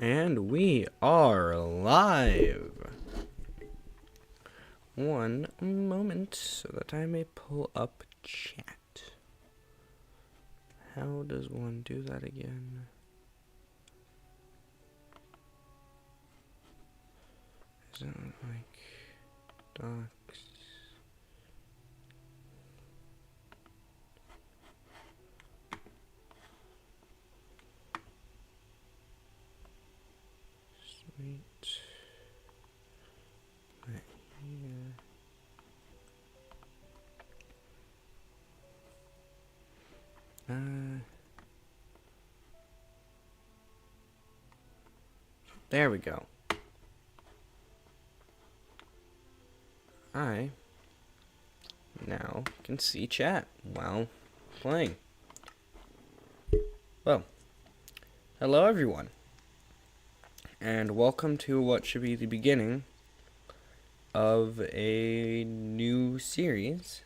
And we are live. One moment so that I may pull up chat. How does one do that again? Is it like docs? Sweet. Right here. There we go. I now can see chat while playing. Well, hello everyone, and welcome to what should be the beginning of a new series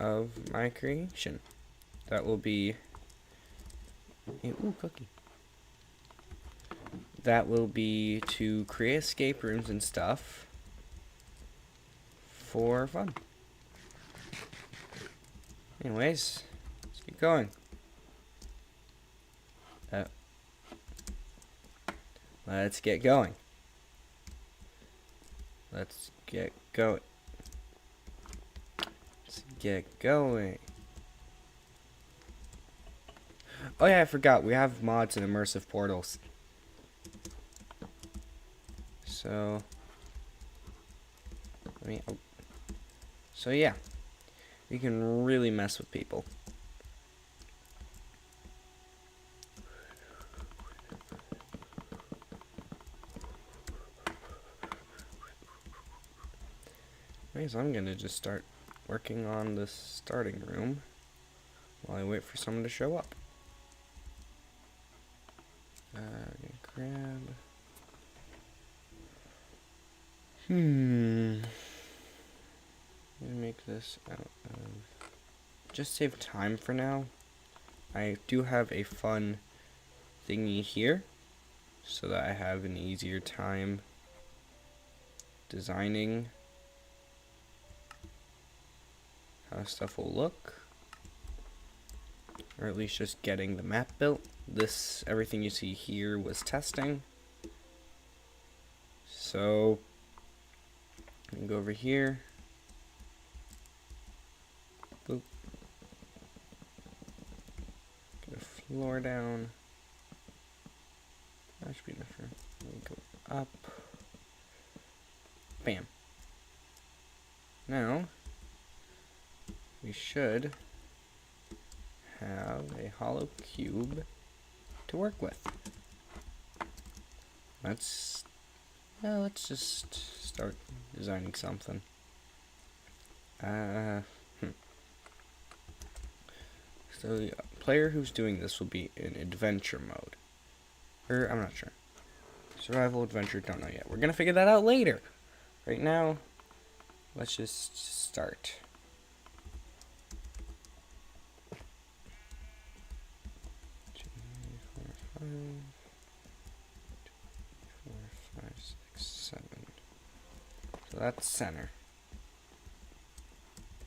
of my creation. That will be cookie. That will be to create escape rooms and stuff for fun. Anyways, let's get going. Let's get going. Let's get going. Let's get going. Oh yeah, I forgot. We have mods and immersive portals. So, so yeah, we can really mess with people. Anyways, I'm gonna just start working on this starting room while I wait for someone to show up. Grab. Let me make this out of. Just save time for now. I do have a fun thingy here, so that I have an easier time designing how stuff will look, or at least just getting the map built. Everything you see here was testing, so I can go over here. Boop. Get a floor down. That should be different. Let me go up. Bam. Now we should have a hollow cube to work with. Let's just start designing something. So the player who's doing this will be in adventure mode. Or, I'm not sure. Survival, adventure, don't know yet. We're gonna figure that out later. Right now, let's just start. So that's center.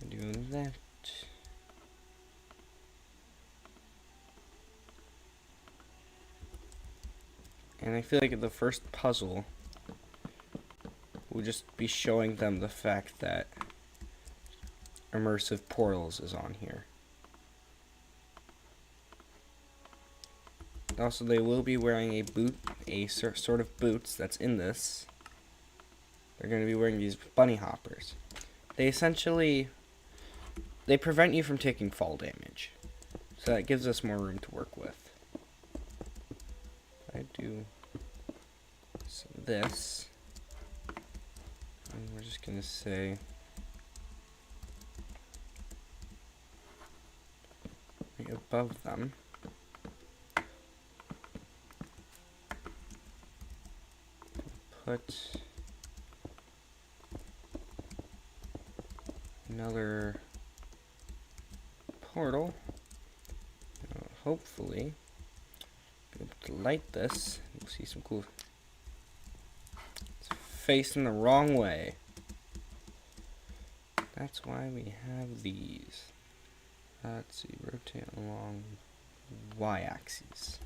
Do that. And I feel like the first puzzle will just be showing them the fact that immersive portals is on here. Also, they will be wearing a sort of boots that's in this. They're going to be wearing these bunny hoppers. They prevent you from taking fall damage. So that gives us more room to work with. I do this. And we're just going to say right above them. Put another portal. Hopefully be able to light this, you'll see some cool. It's facing the wrong way. That's why we have these. Let's see, rotate along y-axis.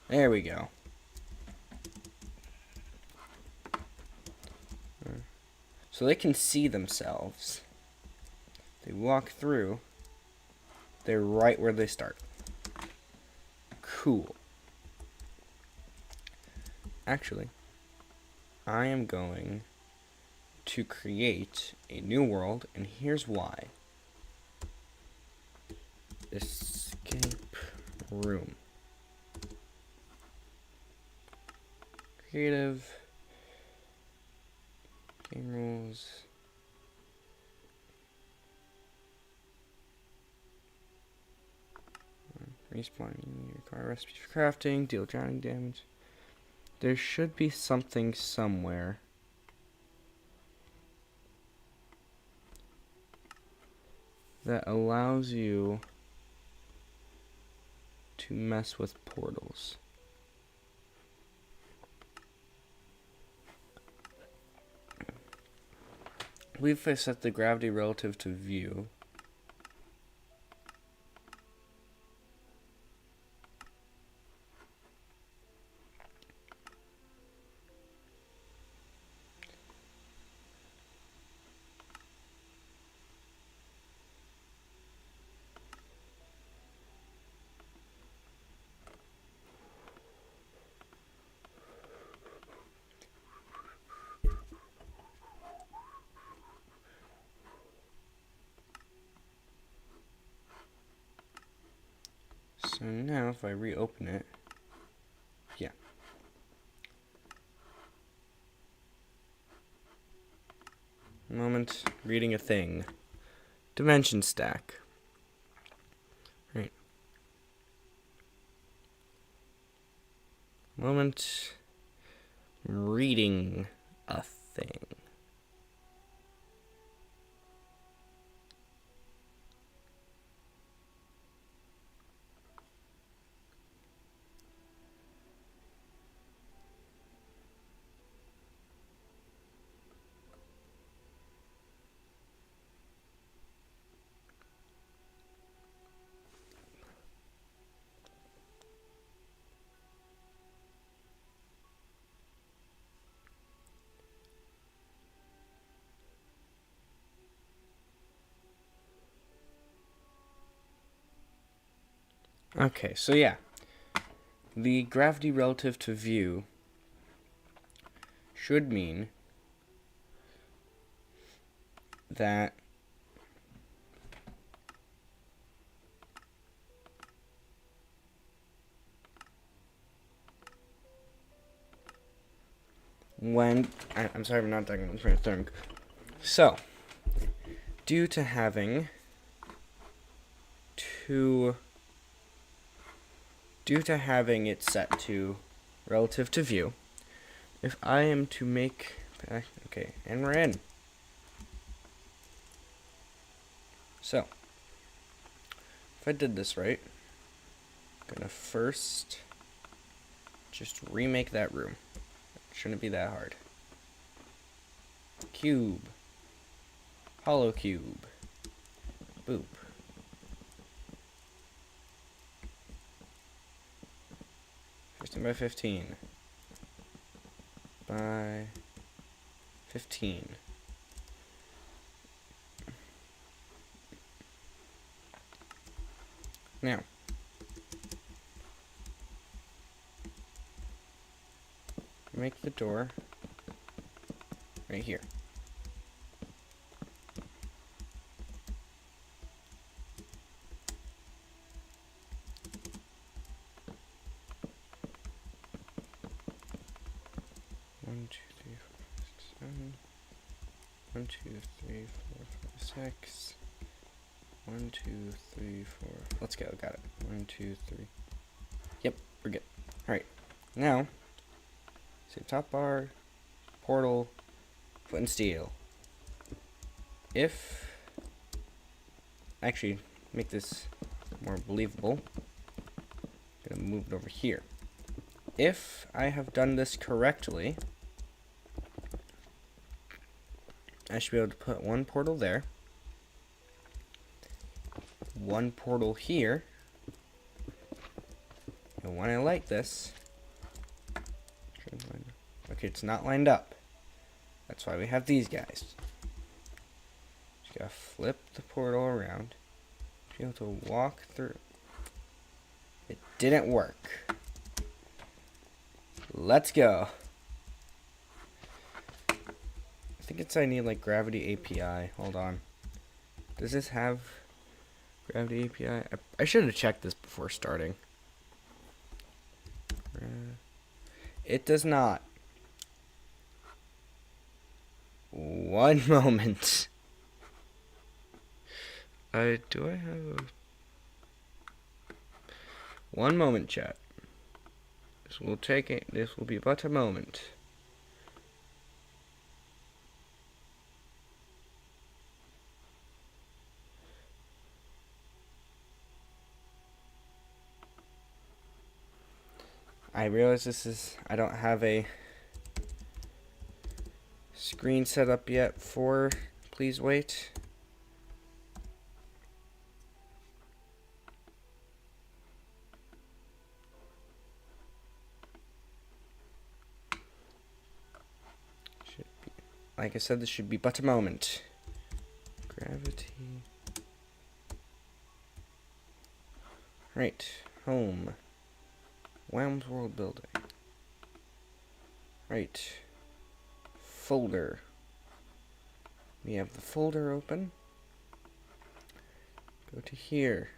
There we go. So they can see themselves. They walk through. They're right where they start. Cool. Actually, I am going to create a new world, and here's why. Escape room. Creative. Game rules. Respawn. You require recipes for crafting. Deal drowning damage. There should be something somewhere. That allows you to mess with portals. I believe if I set the gravity relative to view. So now if I reopen it, yeah. Moment, reading a thing. Dimension stack. Right. Moment, reading a thing. Okay, so yeah. The gravity relative to view should mean that when I'm sorry, I'm not talking about the term. So, due to having it set to relative to view, if I am to make, okay, and we're in. So, if I did this right, I'm gonna first just remake that room. It shouldn't be that hard. Cube. Hollow cube. Boop. By 15 by 15. Now, make the door right here. One, two, three, four, six, seven. 1, 2, 3, 4, 5, 6. 1, 2, 3, 4. Let's go. Got it. 1, 2, 3. Yep, we're good. Alright. Now, save top bar, portal, foot and steel. if actually make this more believable, I'm gonna move it over here. If I have done this correctly, I should be able to put one portal there, one portal here, and when I light this, okay, it's not lined up. That's why we have these guys. Just gotta flip the portal around, be able to walk through. It didn't work. Let's go. I think I need like gravity API. Hold on. Does this have gravity API? I should have checked this before starting. It does not. One moment. Do I have one moment, chat? This will take it. This will be but a moment. I realize I don't have a screen set up yet for please wait. Like I said, this should be but a moment. Gravity. Right, home. Wham's World Building. Right. Folder. We have the folder open. Go to here.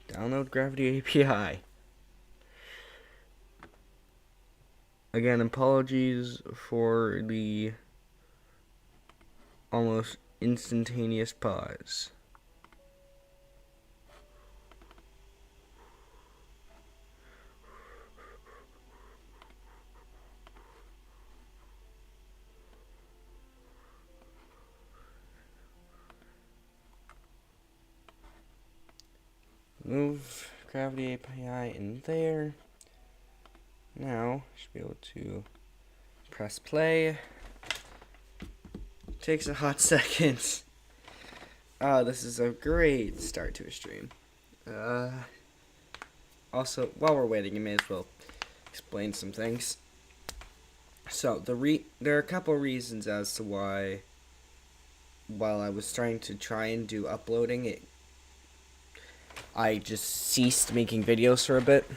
Download Gravity API. Again, apologies for the almost instantaneous pause. Move Gravity API in there. Now, I should be able to press play. Takes a hot second. This is a great start to a stream. Also, while we're waiting, you may as well explain some things. So, there are a couple reasons as to why, while I was trying to do uploading, I just ceased making videos for a bit.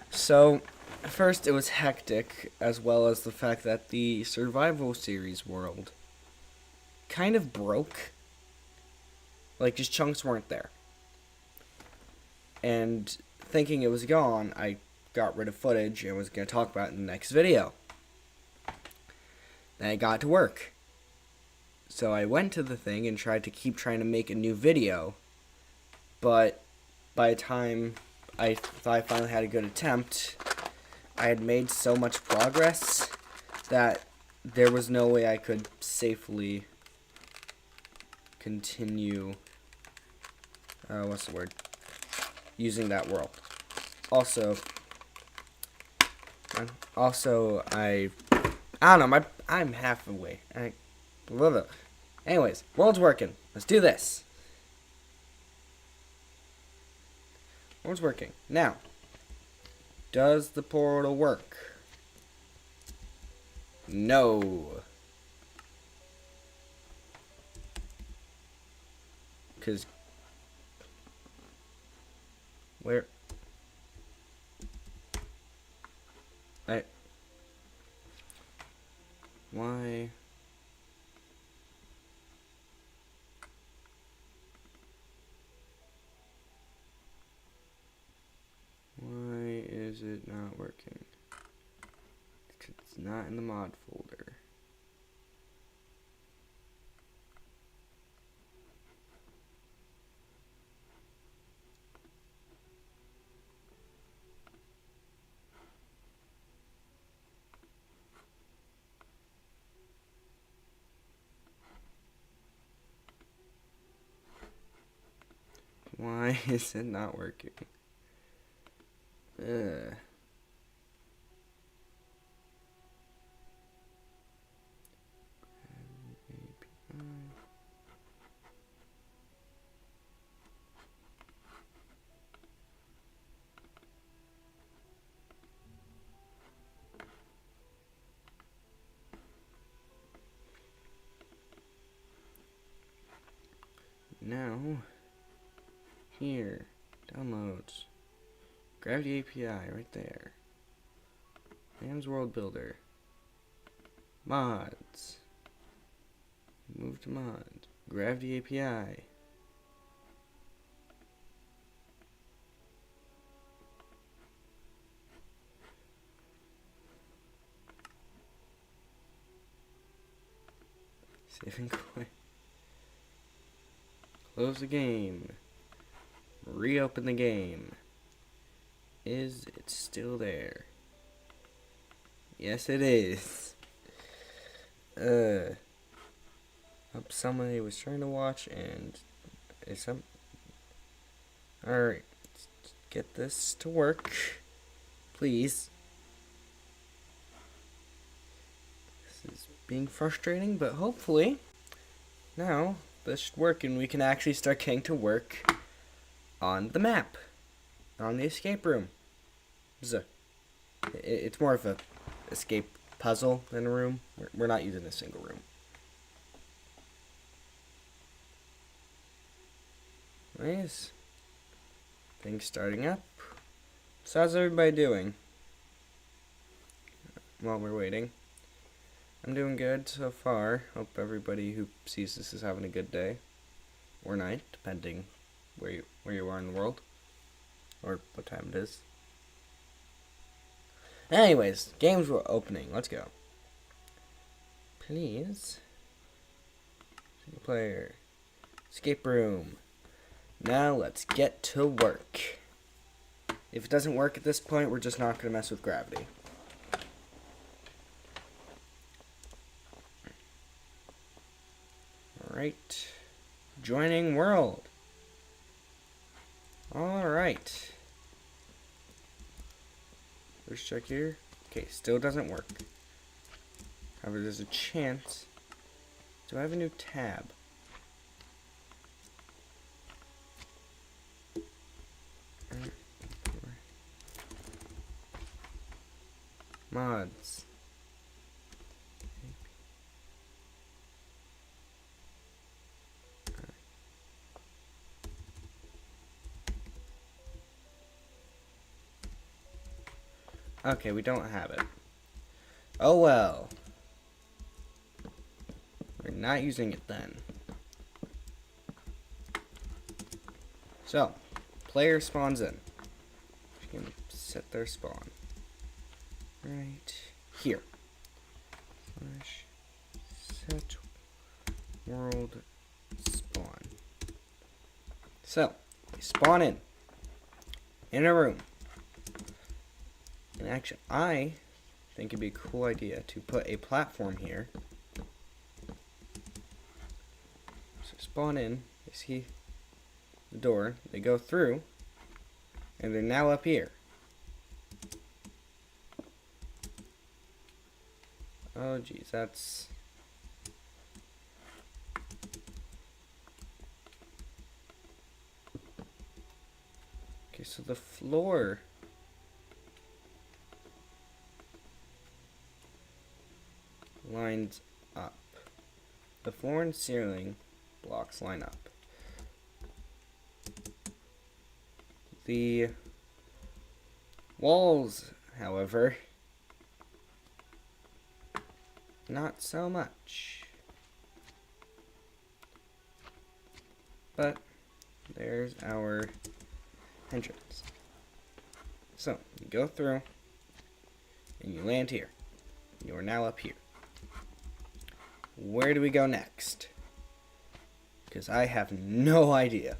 So, first it was hectic, as well as the fact that the Survival Series world kind of broke. Like, just chunks weren't there. And thinking it was gone, I got rid of footage and was going to talk about it in the next video. Then I got to work. So I went to the thing and tried to make a new video. But by the time I thought I finally had a good attempt, I had made so much progress that there was no way I could safely continue, using that world. Also, I don't know, I'm halfway. Anyways, world's working. Let's do this. World's working. Now, does the portal work? No. Because why is it not working? It's not in the mod folder. Why is it not working? Ugh. Now, here, downloads, Gravity API right there, Man's World Builder, mods, move to mod, Gravity API, save and quit, close the game, reopen the game. Is it still there? Yes, it is. Somebody was trying to watch and is some. Alright, let's get this to work, please. This is being frustrating, but hopefully now this should work and we can actually start getting to work on the map, on the escape room. It's more of a escape puzzle than a room. We're not using a single room. Nice. Things starting up. So how's everybody doing while we're waiting? I'm doing good so far. Hope everybody who sees this is having a good day or night, depending where you are in the world or what time it is. Anyways, games were opening. Let's go. Please. Single player. Escape room. Now let's get to work. If it doesn't work at this point, we're just not going to mess with gravity. Alright. Joining world. Alright. First check here. Okay, still doesn't work. However, there's a chance. Do I have a new tab? Mods. Okay, we don't have it. Oh well. We're not using it then. So, player spawns in. We're gonna set their spawn. Right here. Slash set world spawn. So, they spawn in a room. And actually, I think it'd be a cool idea to put a platform here. So spawn in, they see the door, they go through, and they're now up here. Oh geez, that's... Okay, so the floor... lines up. The floor and ceiling blocks line up. The walls, however, not so much. But there's our entrance. So, you go through and you land here. You are now up here. Where do we go next? Because I have no idea.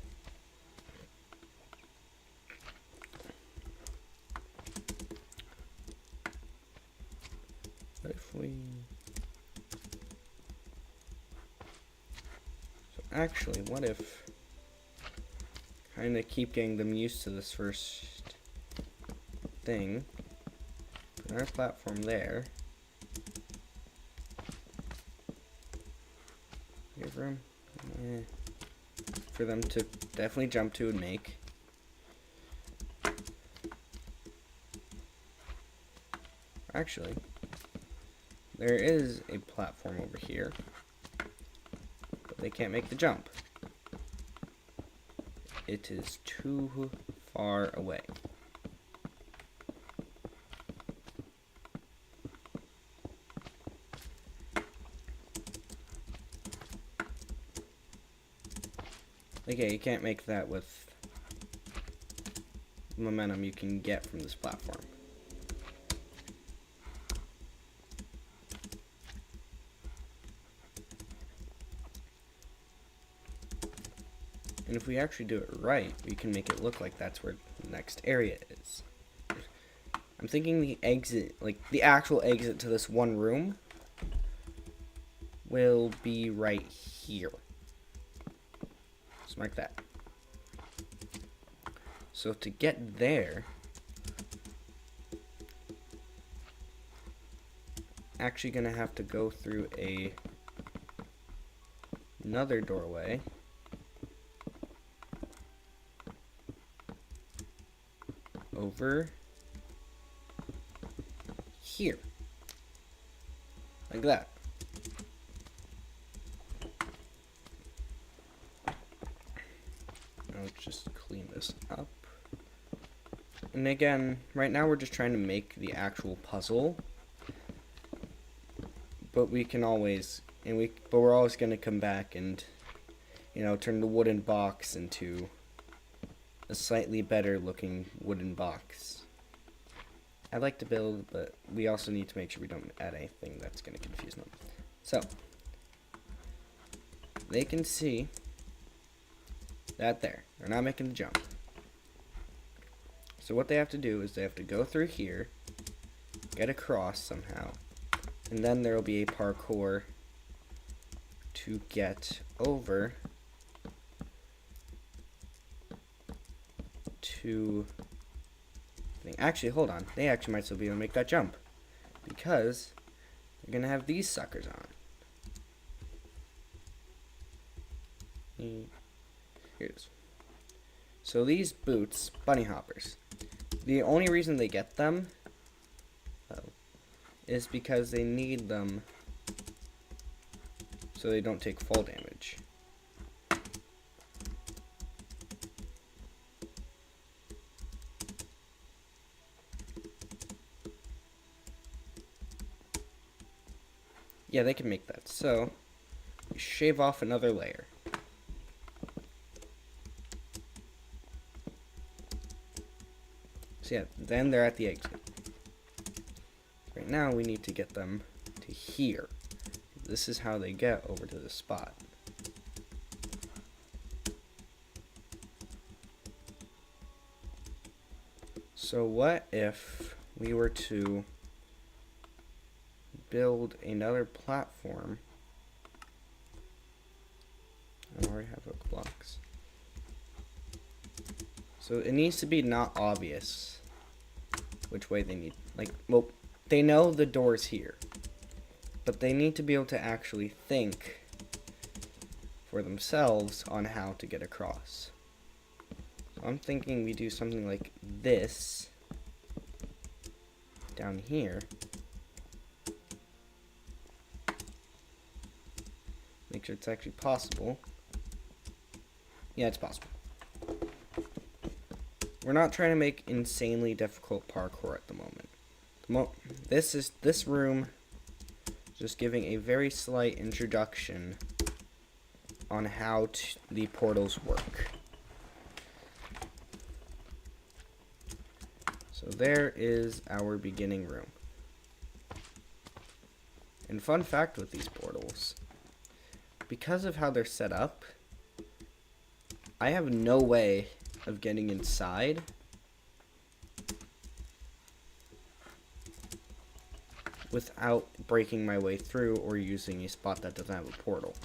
What if we... So actually, what if... trying to keep getting them used to this first thing. Put our platform there. Give room for them to definitely jump to and make. Actually, there is a platform over here, but they can't make the jump. It is too far away. Okay, you can't make that with momentum you can get from this platform. And if we actually do it right, we can make it look like that's where the next area is. I'm thinking the exit, like the actual exit to this one room, will be right here. Like that. So to get there, actually gonna have to go through another doorway. Over here. Like that. Let's just clean this up. And again, right now we're just trying to make the actual puzzle. But we can always, but we're always going to come back and, you know, turn the wooden box into a slightly better looking wooden box. I like to build, but we also need to make sure we don't add anything that's going to confuse them. So, they can see that there. They're not making the jump. So what they have to do is they have to go through here, get across somehow, and then there will be a parkour to get over to... Actually, hold on. They actually might still be able to make that jump, because they're going to have these suckers on. Here it is. So these boots, bunny hoppers, the only reason they get them is because they need them so they don't take fall damage. Yeah, they can make that. So, shave off another layer. So yeah, then they're at the exit. Right now we need to get them to here. This is how they get over to the spot. So what if we were to build another platform? I already have oak blocks. So it needs to be not obvious which way they need. Like, well, they know the door's here, but they need to be able to actually think for themselves on how to get across. So I'm thinking we do something like this down here. Make sure it's actually possible. Yeah, it's possible. We're not trying to make insanely difficult parkour at the moment. This room is just giving a very slight introduction on how the portals work. So there is our beginning room. And fun fact with these portals, because of how they're set up, I have no way of getting inside without breaking my way through or using a spot that doesn't have a portal.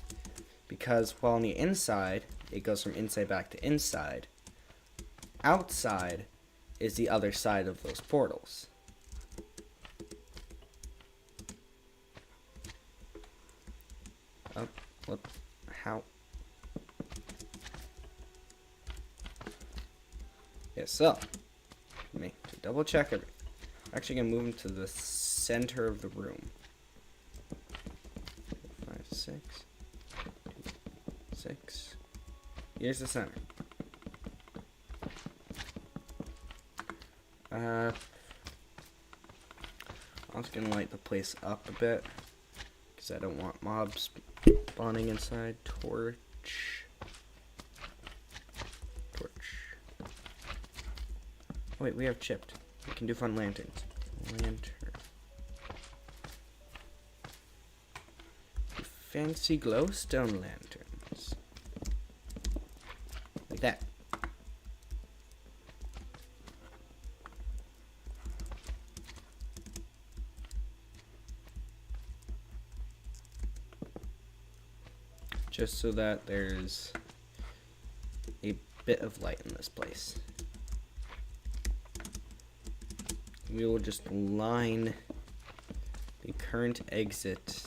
Because while on the inside, it goes from inside back to inside, outside is the other side of those portals. Oh, what? How? Yeah, so, to double check everything, I'm actually going to move them to the center of the room. 5, 6, 6. Here's the center. I'm just going to light the place up a bit, because I don't want mobs spawning inside. Torch. Oh, wait, we have chipped. We can do fun lanterns. Lantern. Fancy glowstone lanterns. Like that. Just so that there's a bit of light in this place. We will just line the current exit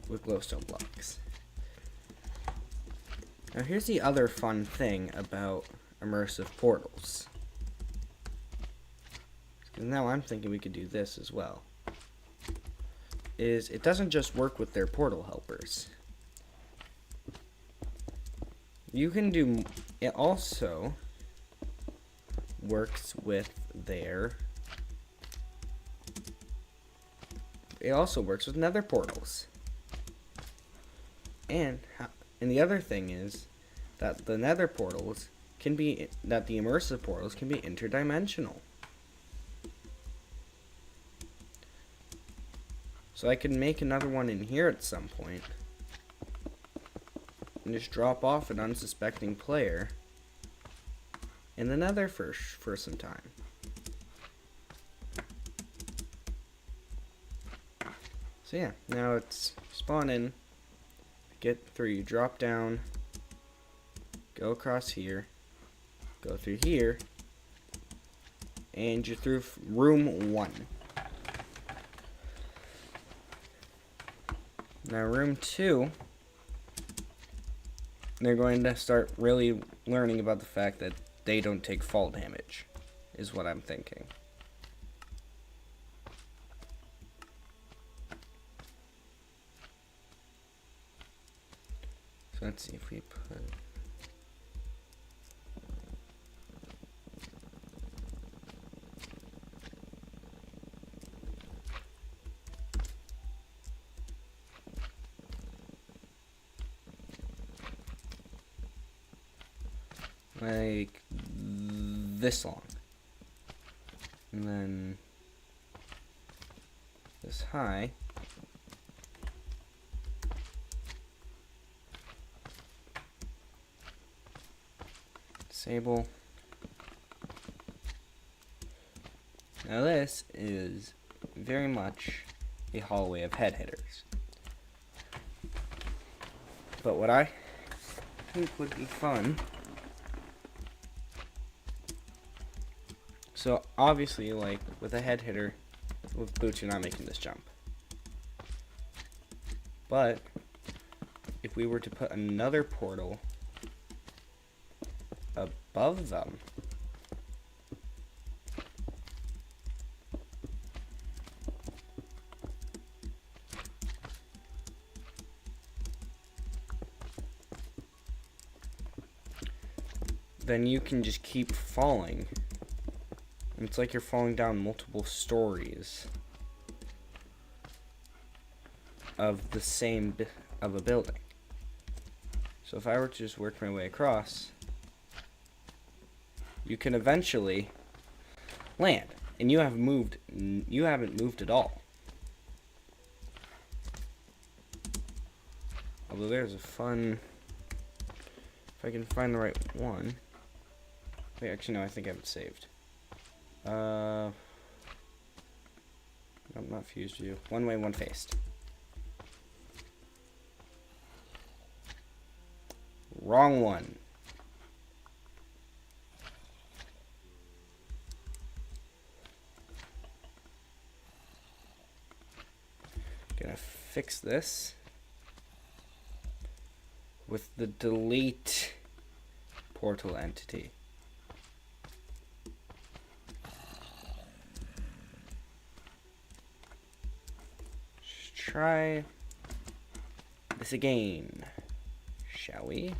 with glowstone blocks. Now here's the other fun thing about immersive portals. Now I'm thinking we could do this as well. It doesn't just work with their portal helpers. You can do, it also works with nether portals. And the other thing is that the nether portals can be, that the immersive portals can be interdimensional. So I can make another one in here at some point and just drop off an unsuspecting player in the nether for some time. So yeah, now it's spawn in, get through, you drop down, go across here, go through here, and you're through room 1. Now room 2, they're going to start really learning about the fact that they don't take fall damage, is what I'm thinking. So let's see if we put... like this long, and then this high, disable. Now this is very much a hallway of head hitters, but what I think would be fun, so obviously, like with a head hitter, with boots you're not making this jump. But if we were to put another portal above them, then you can just keep falling. It's like you're falling down multiple stories of the same of a building. So if I were to just work my way across, you can eventually land, and you haven't moved at all. Although there's a fun, if I can find the right one. Wait, actually no, I think I have it saved. No, not fused view. One way, one faced. Wrong one. Gonna fix this with the delete portal entity. Let's try this again, shall we?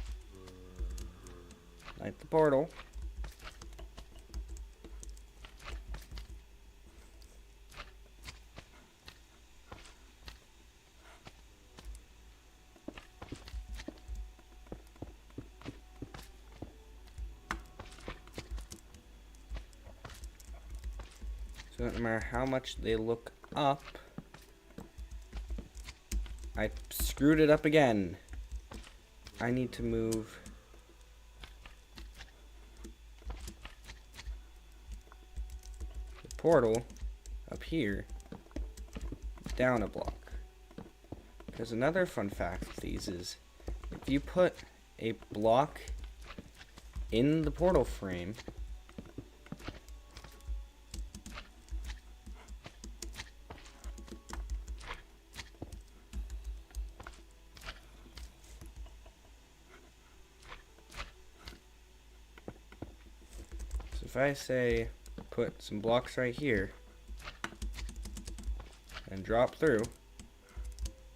Light the portal. So no matter how much they look up, I screwed it up again. I need to move the portal up here down a block. Because another fun fact with these is if you put a block in the portal frame, if I say put some blocks right here and drop through,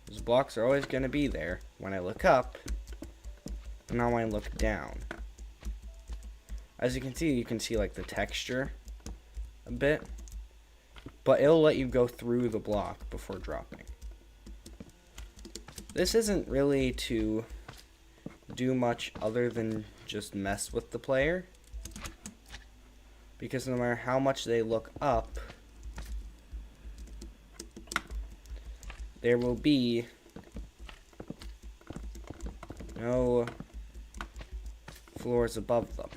those blocks are always going to be there when I look up, and not when I look down. As you can see like the texture a bit, but it'll let you go through the block before dropping. This isn't really to do much other than just mess with the player, because no matter how much they look up, there will be no floors above them.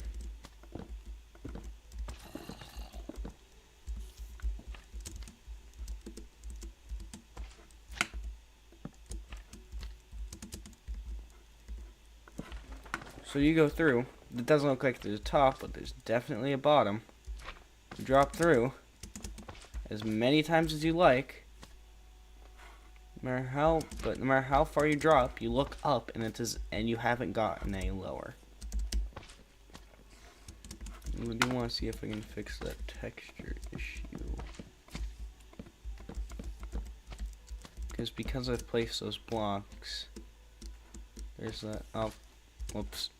So you go through, it doesn't look like there's a top, but there's definitely a bottom. You drop through as many times as you like. No matter how far you drop, you look up and you haven't gotten any lower. I do want to see if I can fix that texture issue. Because I've placed those blocks, there's that. Oh, whoops.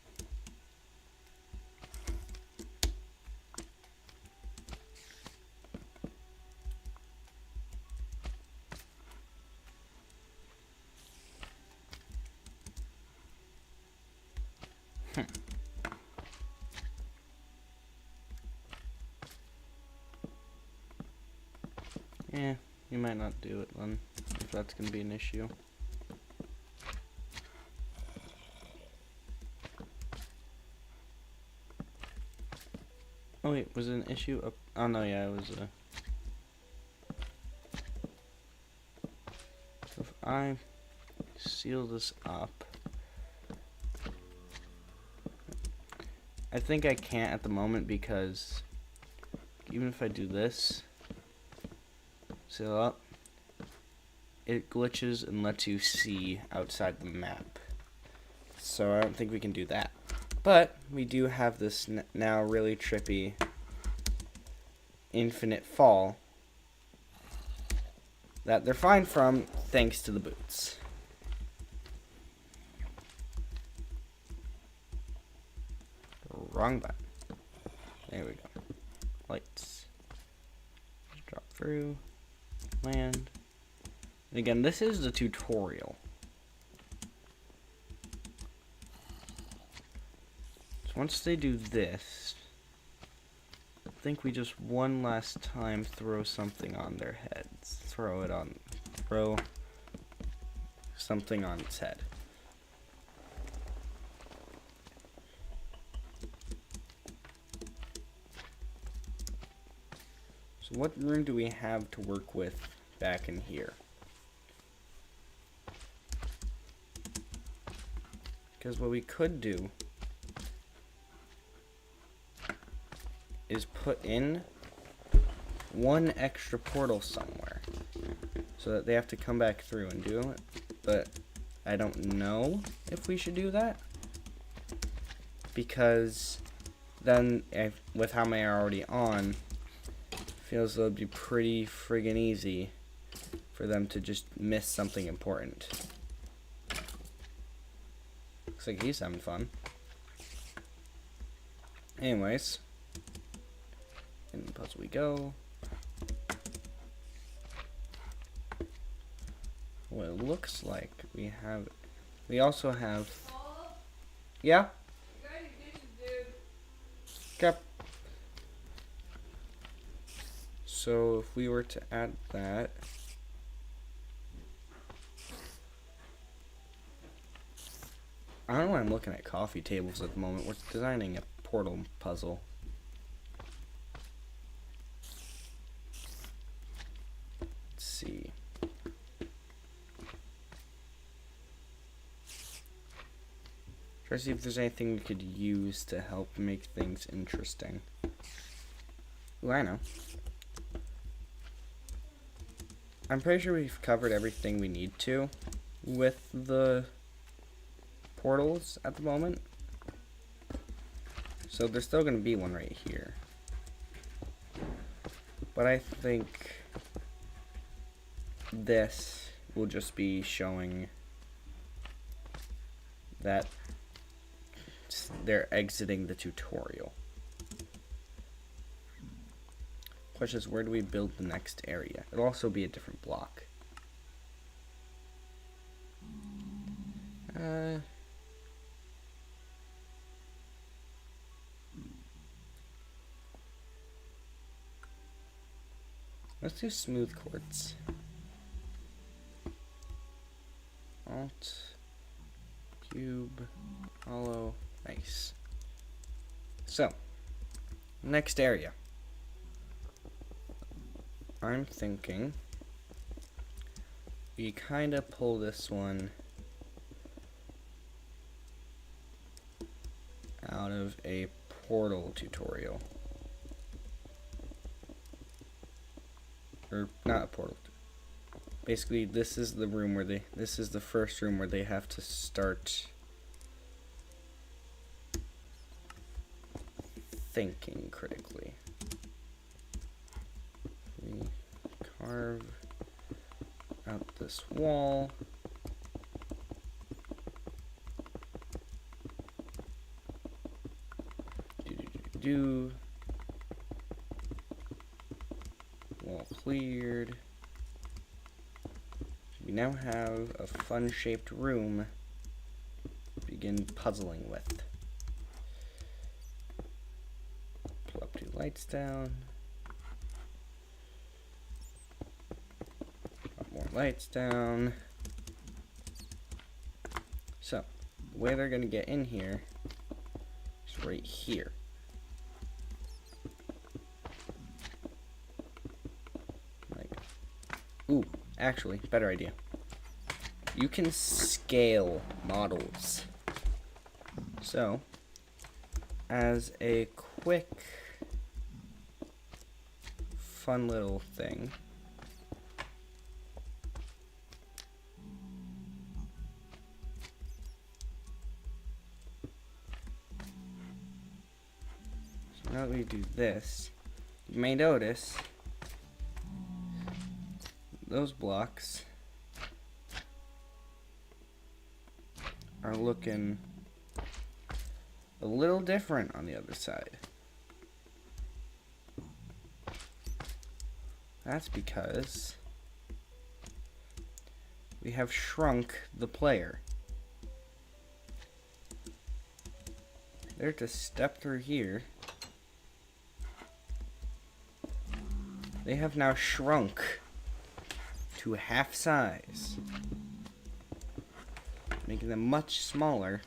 Yeah, you might not do it then, if that's going to be an issue. Oh wait, was it an issue? Oh no, yeah, it was a... So if I seal this up... I think I can't at the moment because even if I do this, seal up, it glitches and lets you see outside the map. So I don't think we can do that. But we do have this now really trippy infinite fall that they're fine from thanks to the boots. Wrong button. There we go. Lights. Just drop through. Land. And again, this is the tutorial. So once they do this, I think we just one last time throw something on their heads. Throw something on its head. So what room do we have to work with back in here? Because what we could do is put in one extra portal somewhere so that they have to come back through and do it. But I don't know if we should do that, because then with how many are already on, feels though it'd be pretty friggin' easy for them to just miss something important. Looks like he's having fun. Anyways, in the puzzle we go. What it looks like we also have, yeah? Okay. So if we were to add that, I don't know why I'm looking at coffee tables at the moment. We're designing a portal puzzle. Let's see. Try to see if there's anything we could use to help make things interesting. Ooh, I know. I'm pretty sure we've covered everything we need to with the portals at the moment. So there's still going to be one right here. But I think this will just be showing that they're exiting the tutorial. Question is, where do we build the next area? It'll also be a different block. Let's do smooth quartz. Alt, cube, hollow, nice. So, next area. I'm thinking we kind of pull this one out of a portal tutorial. Or not a portal. Basically, this is the room where this is the first room where they have to start thinking critically. We carve out this wall. Do. Wall cleared. We now have a fun-shaped room to begin puzzling with. Plop 2 lights down. Plop more lights down. So, the way they're going to get in here is right here. Ooh, actually, better idea. You can scale models. So, as a quick, fun little thing, so now that we do this, you may notice those blocks are looking a little different on the other side. That's because we have shrunk the player. They're to step through here. They have now shrunk to half size, making them much smaller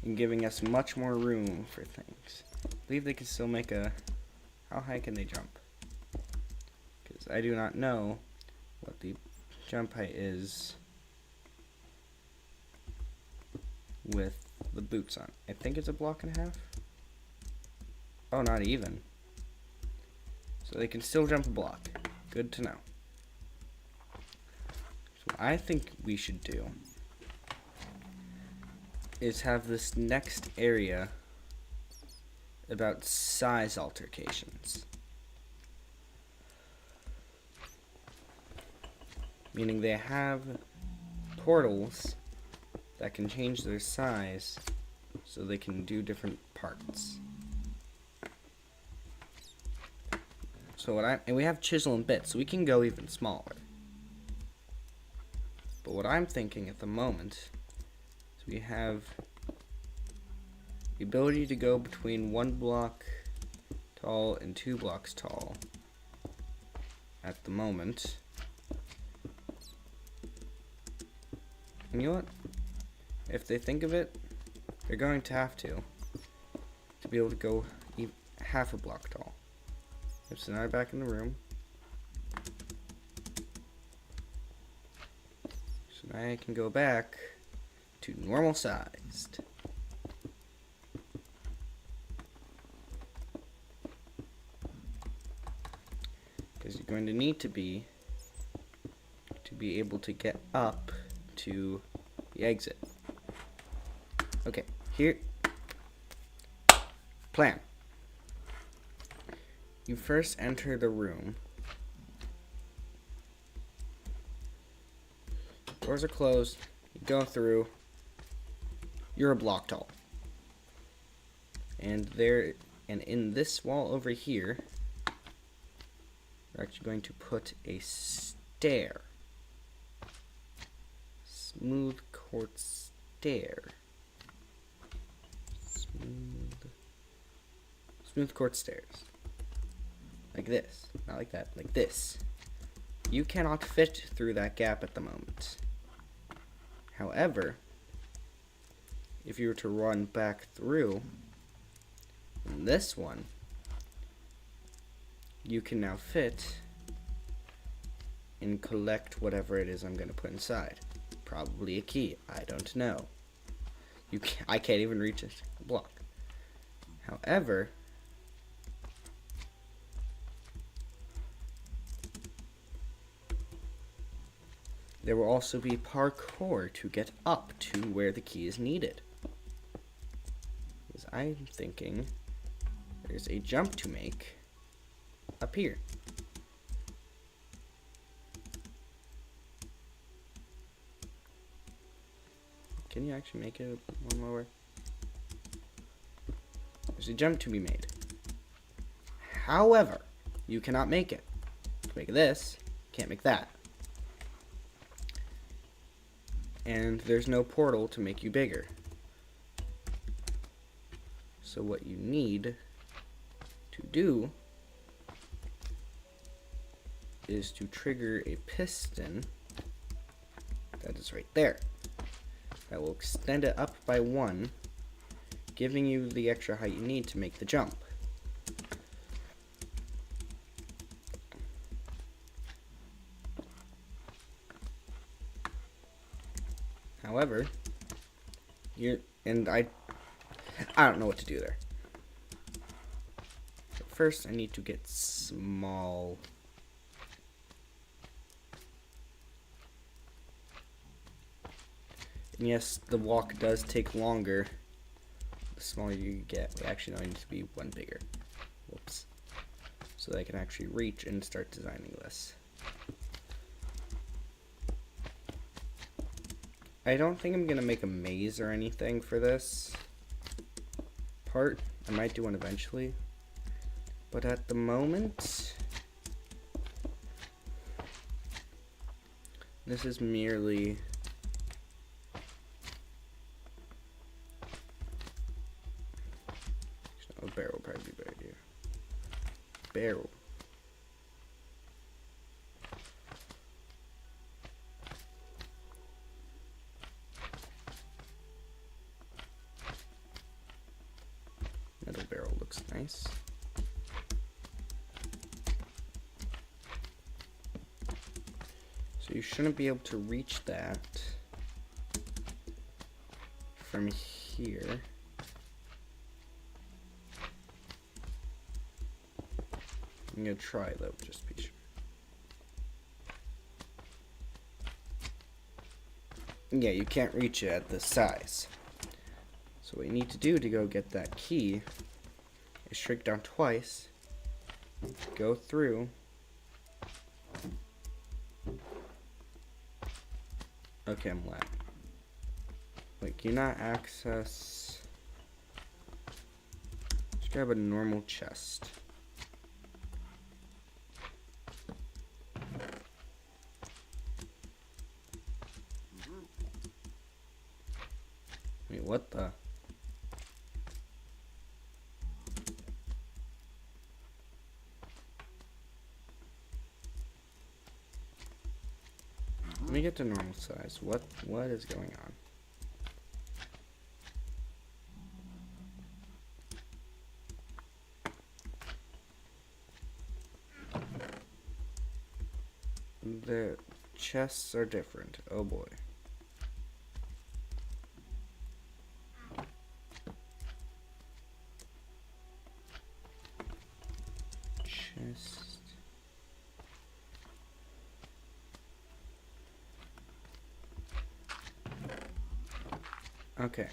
and giving us much more room for things. I believe they can still make a... How high can they jump? Because I do not know what the jump height is with the boots on. I think it's a block and a half. Oh, not even. So they can still jump a block. Good to know. So what I think we should do is have this next area about size altercations. Meaning they have portals that can change their size so they can do different parts. So and we have chisel and bit, so we can go even smaller. But what I'm thinking at the moment is we have the ability to go between 1 block tall and 2 blocks tall at the moment. And you know what? If they think of it, they're going to have to be able to go half a block tall. So now I'm back in the room. So now I can go back to normal sized. Because you're going to need to be able to get up to the exit. Okay, here. Plan. You first enter the room. Doors are closed. You go through. You're a block tall. And in this wall over here, we're actually going to put a stair. Smooth quartz stair. Smooth quartz stairs. Like this. Not like that. Like this. You cannot fit through that gap at the moment. However, if you were to run back through this one, you can now fit and collect whatever it is I'm going to put inside. Probably a key. I don't know. I can't even reach a block. However, there will also be parkour to get up to where the key is needed. Because I'm thinking there's a jump to make up here. Can you actually make it one lower? There's a jump to be made. However, you cannot make it. To make this, can't make that. And there's no portal to make you bigger. So what you need to do is to trigger a piston that is right there. That will extend it up by 1, giving you the extra height you need to make the jump. However, I don't know what to do there. But first, I need to get small. And yes, the walk does take longer. The smaller you get, we actually now need to be 1 bigger. Whoops. So that I can actually reach and start designing this. I don't think I'm going to make a maze or anything for this part. I might do one eventually. But at the moment, this is merely a barrel would probably be better here. Barrel. Metal barrel looks nice. So you shouldn't be able to reach that from here. I'm gonna try though, just be sure. Yeah, you can't reach it at this size. So what you need to do to go get that key is shrink down twice, go through, okay, I'm lag. Wait, can you not access? Just grab a normal chest. Wait, what the? Let me get to normal size. What is going on? The chests are different. Oh boy. Chest. Okay.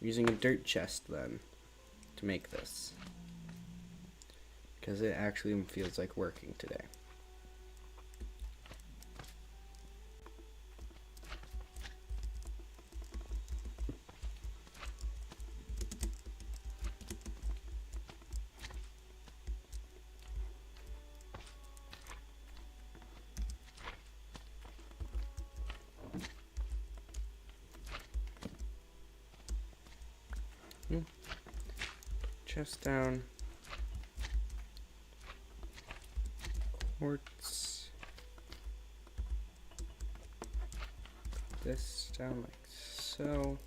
Using a dirt chest then to make this. Because it actually feels like working today. Chest down. Quartz. This down like so.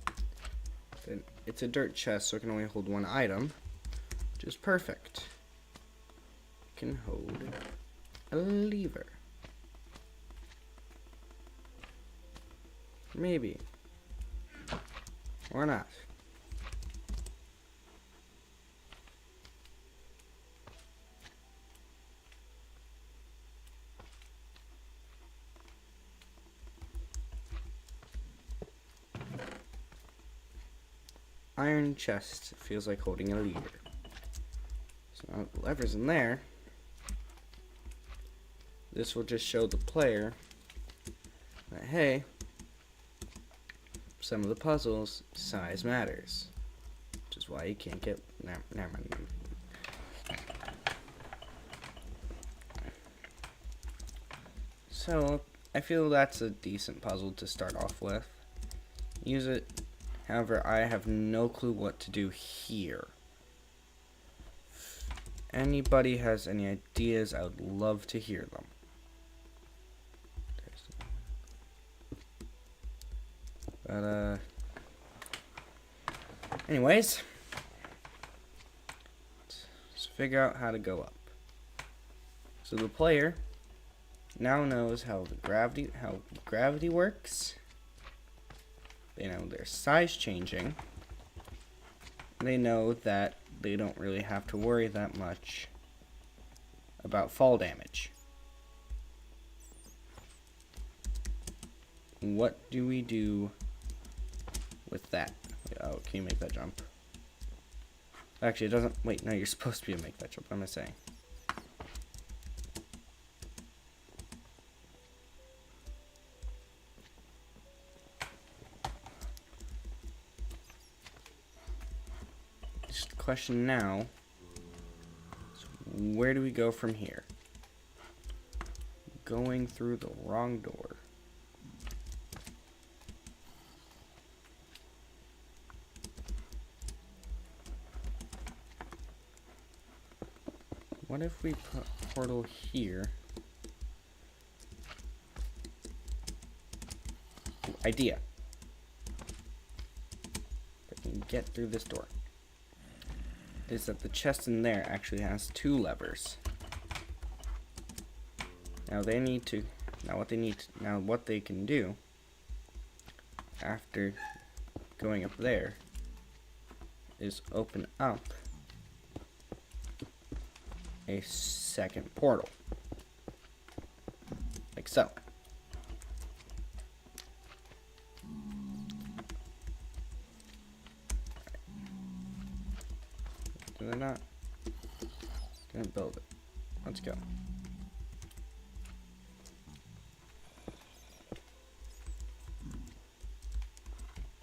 Then it's a dirt chest, so it can only hold one item, which is perfect. It can hold a lever. Maybe. Or not. Iron chest feels like holding a lever. So now the lever's in there. This will just show the player that, hey, some of the puzzles, size matters. Which is why you can't get... Never mind. So, I feel that's a decent puzzle to start off with. Use it. However, I have no clue what to do here. If anybody has any ideas, I would love to hear them. But, anyways, let's figure out how to go up. So the player now knows how gravity works. They know their size changing. They know that they don't really have to worry that much about fall damage. What do we do with that? Oh, can you make that jump? Actually, it doesn't. Wait, no, you're supposed to be able to make that jump. What am I saying? Just the question now is, where do we go from here? Going through the wrong door. What if we put a portal here? Ooh, idea. I can get through this door. Is that the chest in there actually has 2 levers. Now they need to. Now what they can do after going up there is open up a second portal. Like so. Do they not? Gonna build it. Let's go.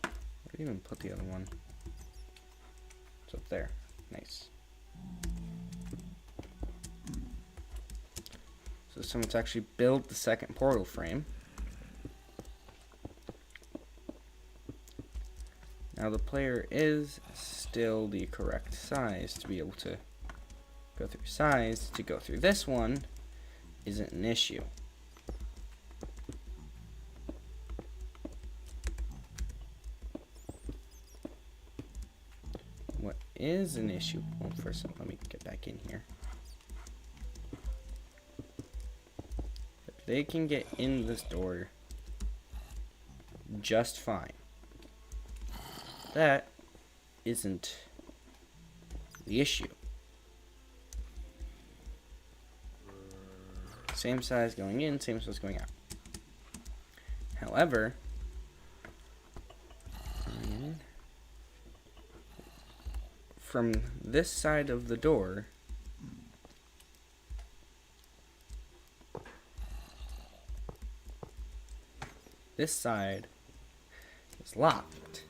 Where do you even put the other one? It's up there. Nice. So someone's actually built the second portal frame. Now the player is still the correct size to be able to go through size. To go through this one isn't an issue. What is an issue? Well, first let me get back in here. They can get in this door just fine. That isn't the issue. Same size going in, same size going out. However, from this side of the door, this side is locked.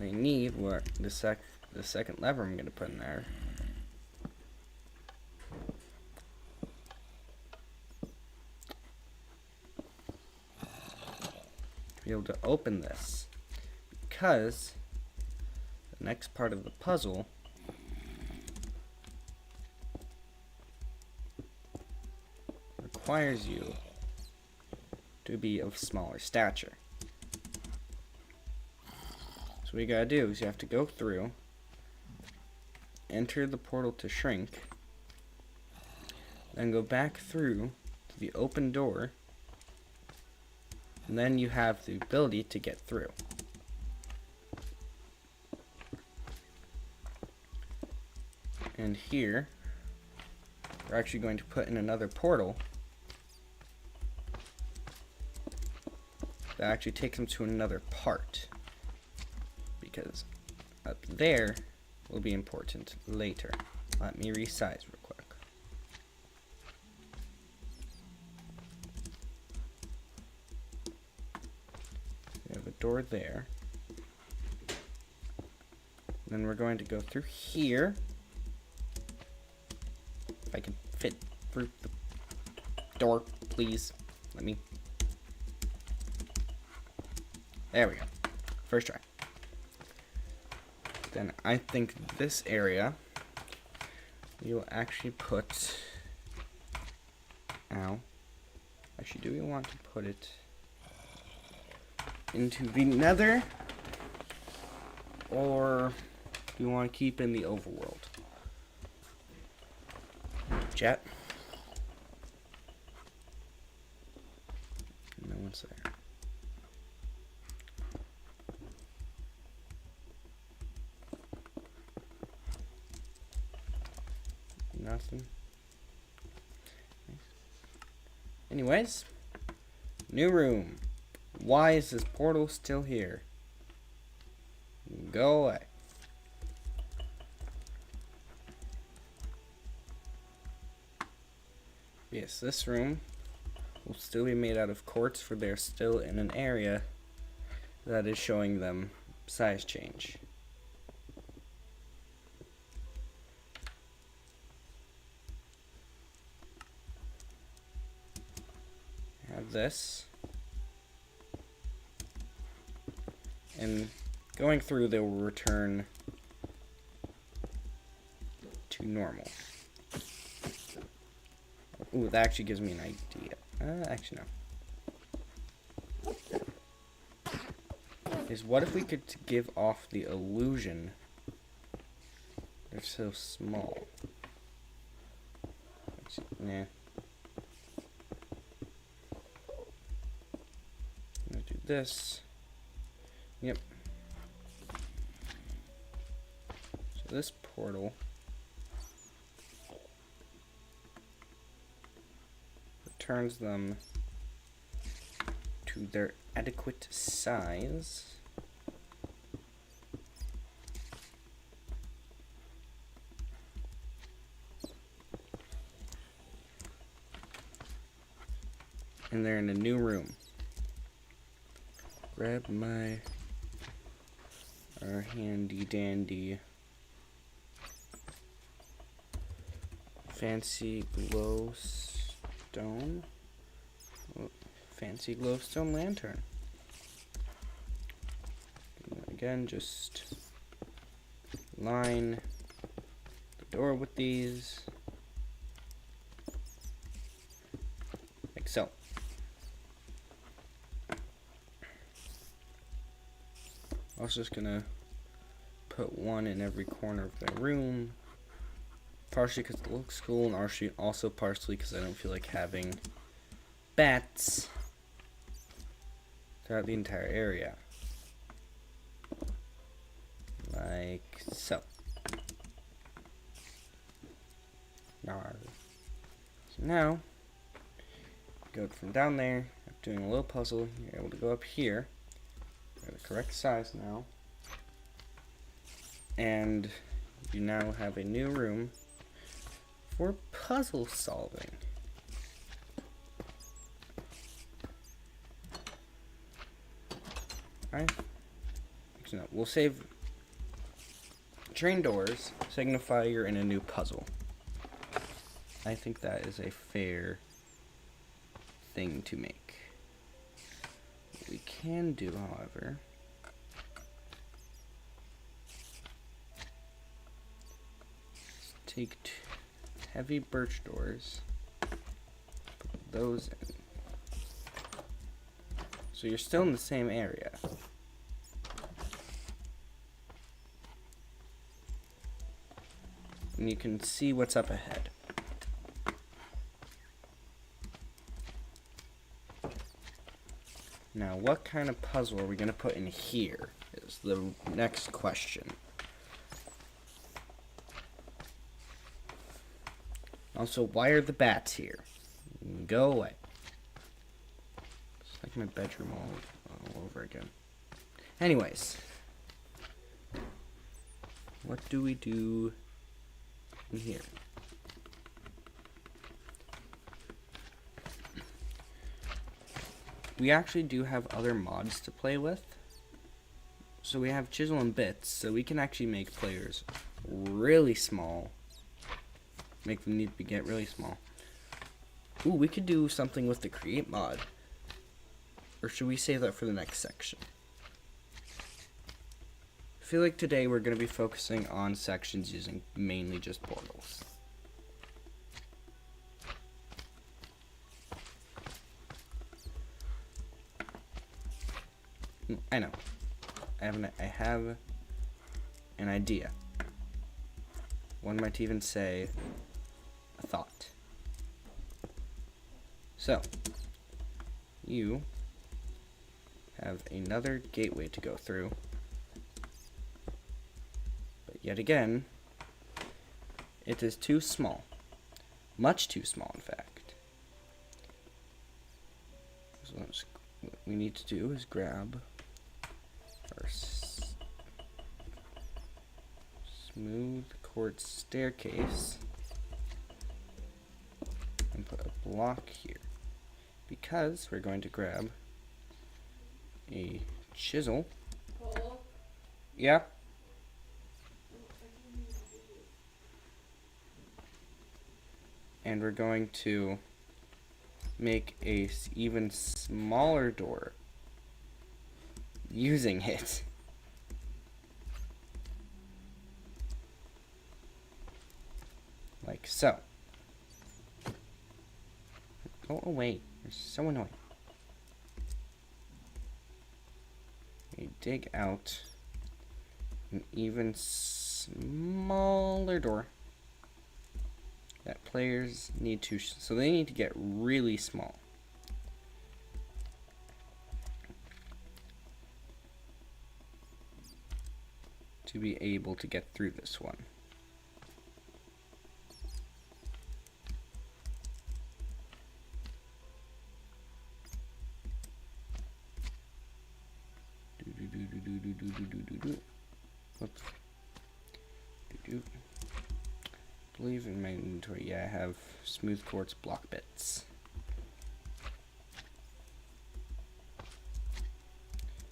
I need what the second lever I'm going to put in there. To be able to open this, because the next part of the puzzle requires you to be of smaller stature. So what you gotta do is you have to go through, enter the portal to shrink, then go back through to the open door, and then you have the ability to get through. And here, we're actually going to put in another portal that actually takes them to another part, because up there will be important later. Let me resize real quick. We have a door there. Then we're going to go through here. If I can fit through the door, please. Let me. There we go. First try. Then I think this area you'll actually put. Ow. Actually, do we want to put it into the nether? Or do we want to keep in the overworld? Chat. No one's there. Nothing. Anyways, new room. Why is this portal still here? Go away. Yes, this room will still be made out of quartz, for they're still in an area that is showing them size change. Have this, and going through they will return to normal. Ooh, that actually gives me an idea. Actually no. Is what if we could give off the illusion they're so small? Actually, nah. I'm gonna do this. Yep. So this portal returns them to their adequate size. And they're in a new room. Grab my handy dandy fancy glowstone lantern. Again, just line the door with these like so. I was just gonna put one in every corner of the room, partially because it looks cool, and also partially because I don't feel like having bats throughout the entire area. Like so. So now, go from down there, doing a little puzzle, you're able to go up here. They're the correct size now. And you now have a new room for puzzle solving. Alright. Actually, no, we'll save train doors signify you're in a new puzzle. I think that is a fair thing to make. What we can do, however, is take heavy birch doors, put those in. So you're still in the same area. And you can see what's up ahead. Now, what kind of puzzle are we going to put in here is the next question. Also, why are the bats here? Go away. It's like my bedroom all over again. Anyways. What do we do in here? We actually do have other mods to play with. So we have chisel and bits, so we can actually make players really small. Make them need to get really small. Ooh, we could do something with the create mod. Or should we save that for the next section? I feel like today we're going to be focusing on sections using mainly just portals. I know. I have an idea. One might even say a thought. So, you have another gateway to go through. But yet again, it is too small. Much too small, in fact. So what we need to do is grab our smooth quartz staircase and put a block here, because we're going to grab a chisel. Paul? Yeah. And we're going to make a even smaller door using it. Like so. Go away. You're so annoying. We dig out an even smaller door that players need to, so they need to get really small. To be able to get through this one. Whoops. Believe in my inventory. Yeah, I have smooth quartz block bits.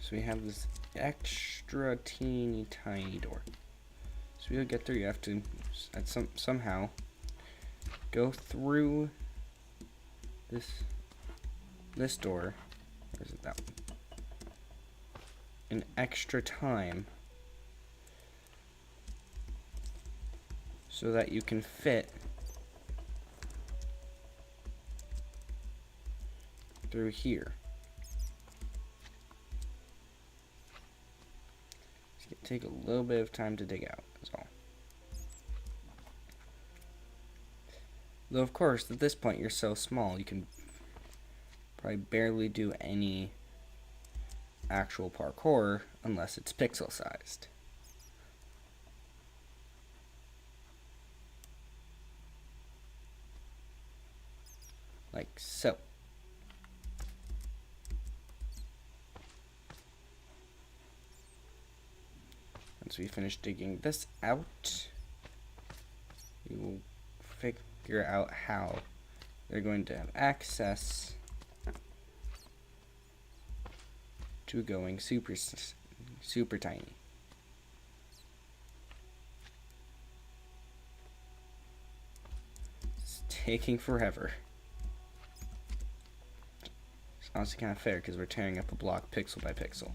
So we have this extra teeny tiny door. So we'll get there. You have to somehow go through this door. Or is it that one? An extra time so that you can fit through here. It's gonna take a little bit of time to dig out, that's all. Though of course at this point you're so small you can probably barely do any actual parkour unless it's pixel sized. Like so. Once we finish digging this out, we will figure out how they're going to have access to going super tiny. It's taking forever. It's honestly kind of fair because we're tearing up a block pixel by pixel.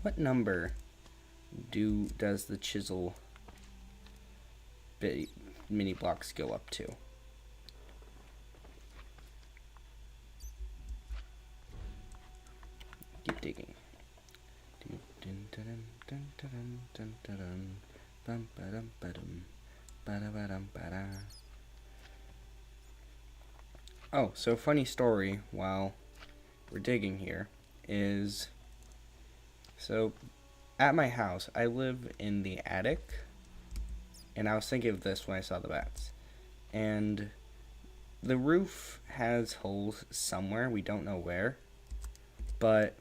What number does the chisel mini blocks go up to? Keep digging. Oh, so funny story while we're digging here is, so at my house I live in the attic, and I was thinking of this when I saw the bats, and the roof has holes somewhere, we don't know where, but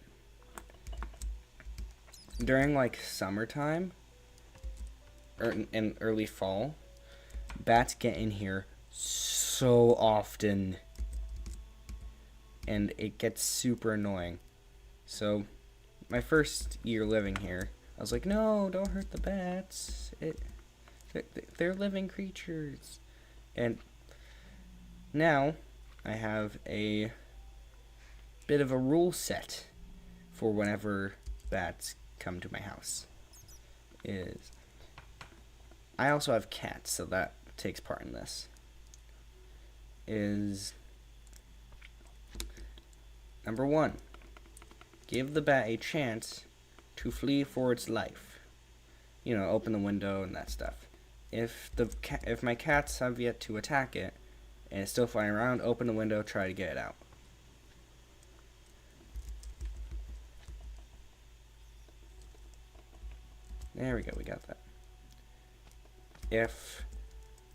during like summertime or in early fall, bats get in here so often and it gets super annoying. So my first year living here, I was like, no, don't hurt the bats, they're living creatures. And now I have a bit of a rule set for whenever bats come to my house. Is I also have cats, so that takes part in this. Is number 1, give the bat a chance to flee for its life. You know, open the window and that stuff. If my cats have yet to attack it and it's still flying around, open the window, try to get it out. There we go, we got that. If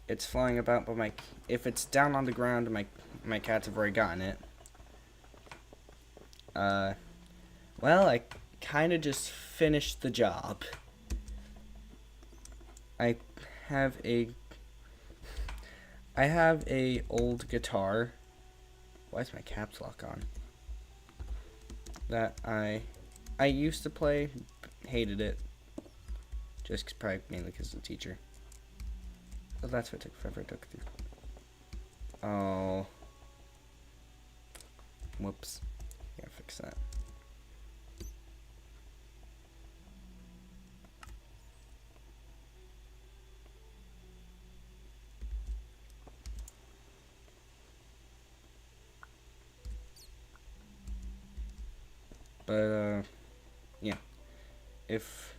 it's flying about, but if it's down on the ground and my cats have already gotten it, well, I kind of just finished the job. I have a old guitar. Why is my caps lock on? That I used to play, hated it. Just probably mainly because of the teacher. Oh, that's what took forever. Oh. Whoops. Gotta fix that. But, yeah. If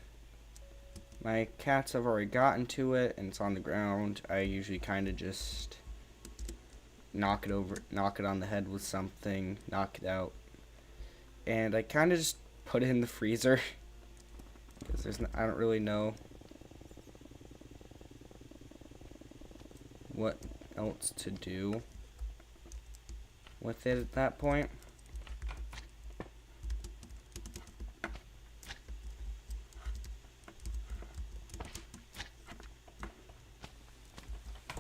my cats have already gotten to it and it's on the ground, I usually kind of just knock it on the head with something, knock it out. And I kind of just put it in the freezer because I don't really know what else to do with it at that point.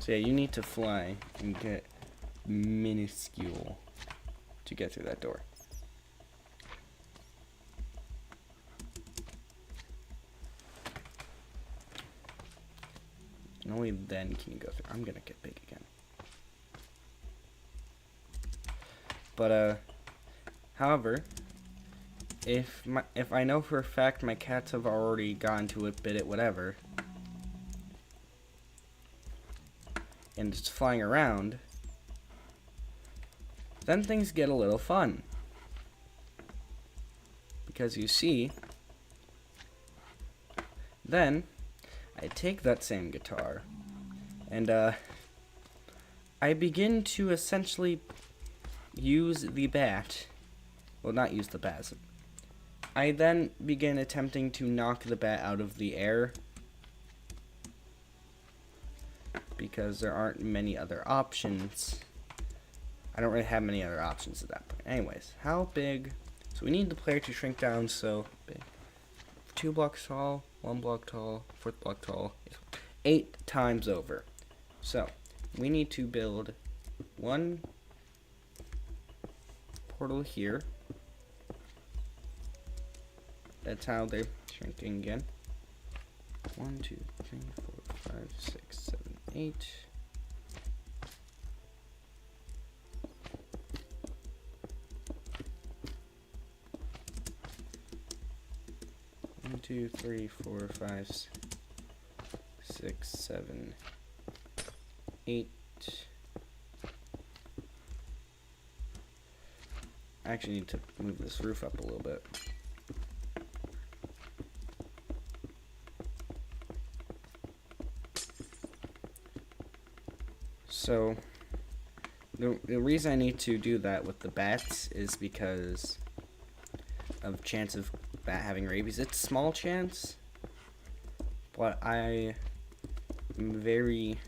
So yeah, you need to fly and get minuscule to get through that door. And only then can you go through. I'm gonna get big again. But however, if I know for a fact my cats have already gone to it, bit it, whatever, and it's flying around, then things get a little fun. Because you see, then I take that same guitar and I begin to essentially use the bat. Well, not use the bat. I then begin attempting to knock the bat out of the air because there aren't many other options. I don't really have many other options at that point. Anyways, how big? So we need the player to shrink down so big. 2 blocks tall, 1 block tall, 4th block tall, 8 times over. So we need to build 1 portal here. That's how they're shrinking again. 1, 2, 3, 4, 5, 6, 7, 8. 1, 2, 3, 4, 5, 6, 7, 8. I actually need to move this roof up a little bit. So the reason I need to do that with the bats is because of chance of bat having rabies. It's small chance, but I am very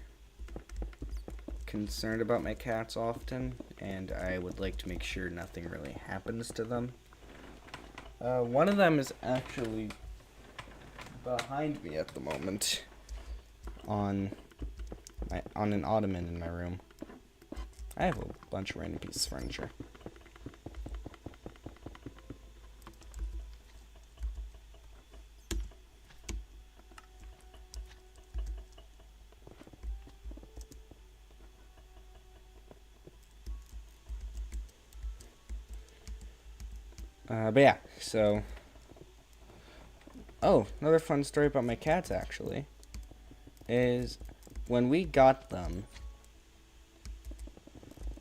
concerned about my cats often, and I would like to make sure nothing really happens to them. One of them is actually behind me at the moment on an ottoman in my room. I have a bunch of random pieces of furniture. But yeah, so... Oh, another fun story about my cats, actually, is when we got them,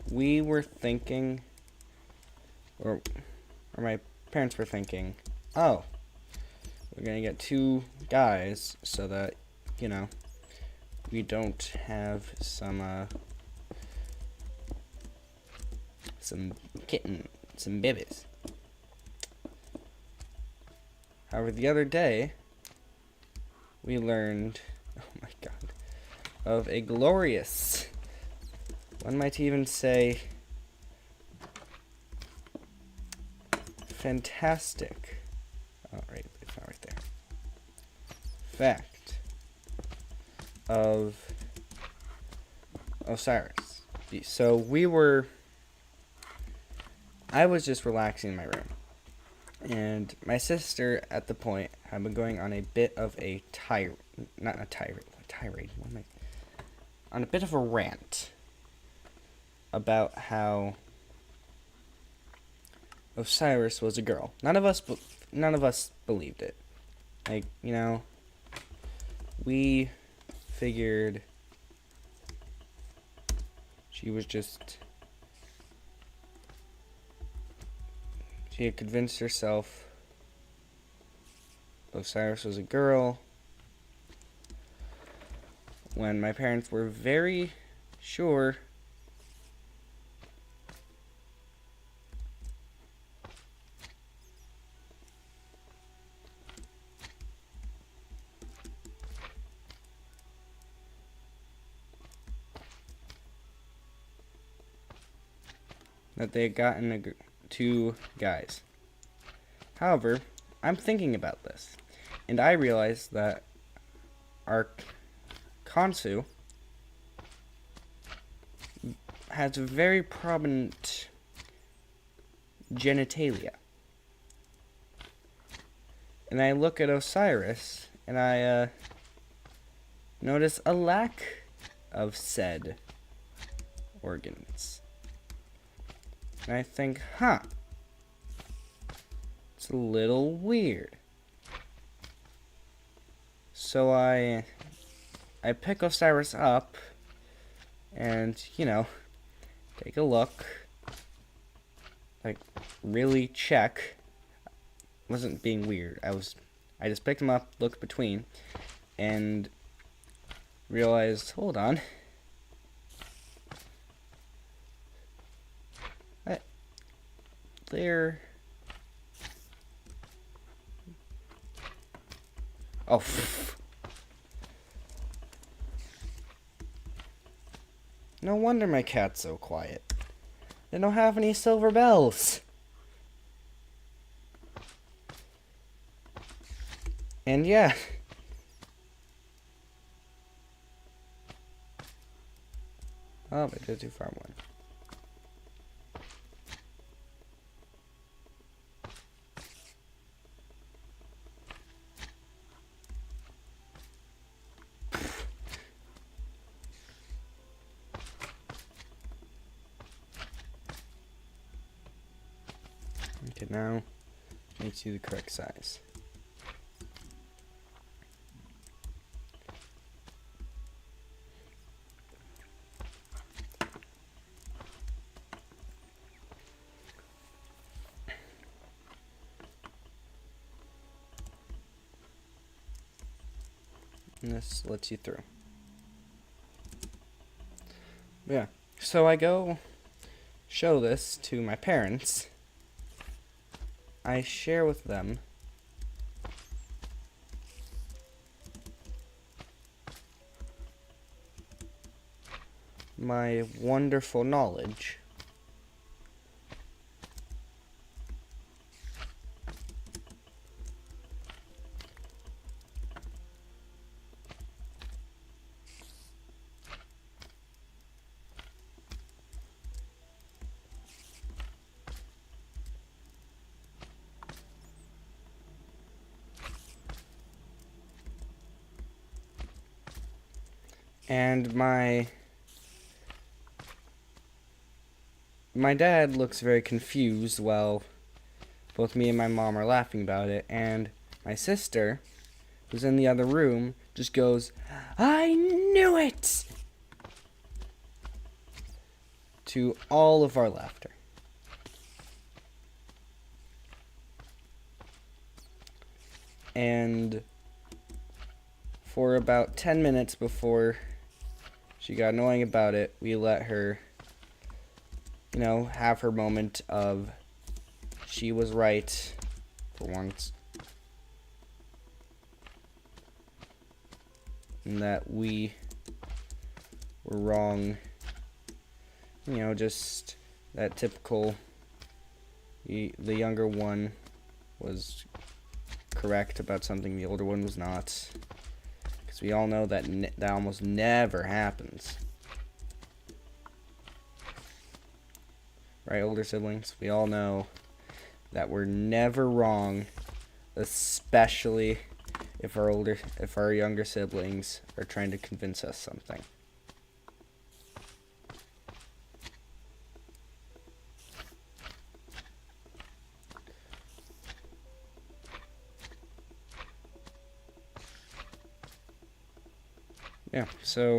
we were thinking, or my parents were thinking, oh, we're gonna get 2 guys so that, you know, we don't have some babies. However, the other day, we learned, oh my god, of a glorious, one might even say, fantastic, oh right, it's not right there, fact of Osiris. So I was just relaxing in my room. And my sister, at the point, had been going on a bit of a on a bit of a rant about how Osiris was a girl. None of us believed it. Like, you know, we figured she was just... She had convinced herself Osiris was a girl when my parents were very sure that they had gotten 2 guys. However, I'm thinking about this, and I realized that our Kansu has very prominent genitalia. And I look at Osiris, and I notice a lack of said organs. And I think, it's a little weird. So I pick Osiris up and, take a look. Like, really check. Wasn't being weird. I just picked him up, looked between, and realized, hold on. There. Oh. No wonder my cat's so quiet. They don't have any silver bells. And yeah. Oh, I did too far one. Okay, now makes you the correct size. And this lets you through. Yeah, so I go show this to my parents. I share with them my wonderful knowledge. And my dad looks very confused while both me and my mom are laughing about it, and my sister, who's in the other room, just goes, "I knew it!" to all of our laughter. And for about 10 minutes before she got annoying about it, we let her, have her moment of she was right for once. And that we were wrong. Just that typical, the younger one was correct about something the older one was not. Because we all know that that almost never happens. Right, older siblings? We all know that we're never wrong, especially if our younger siblings are trying to convince us something. Yeah, so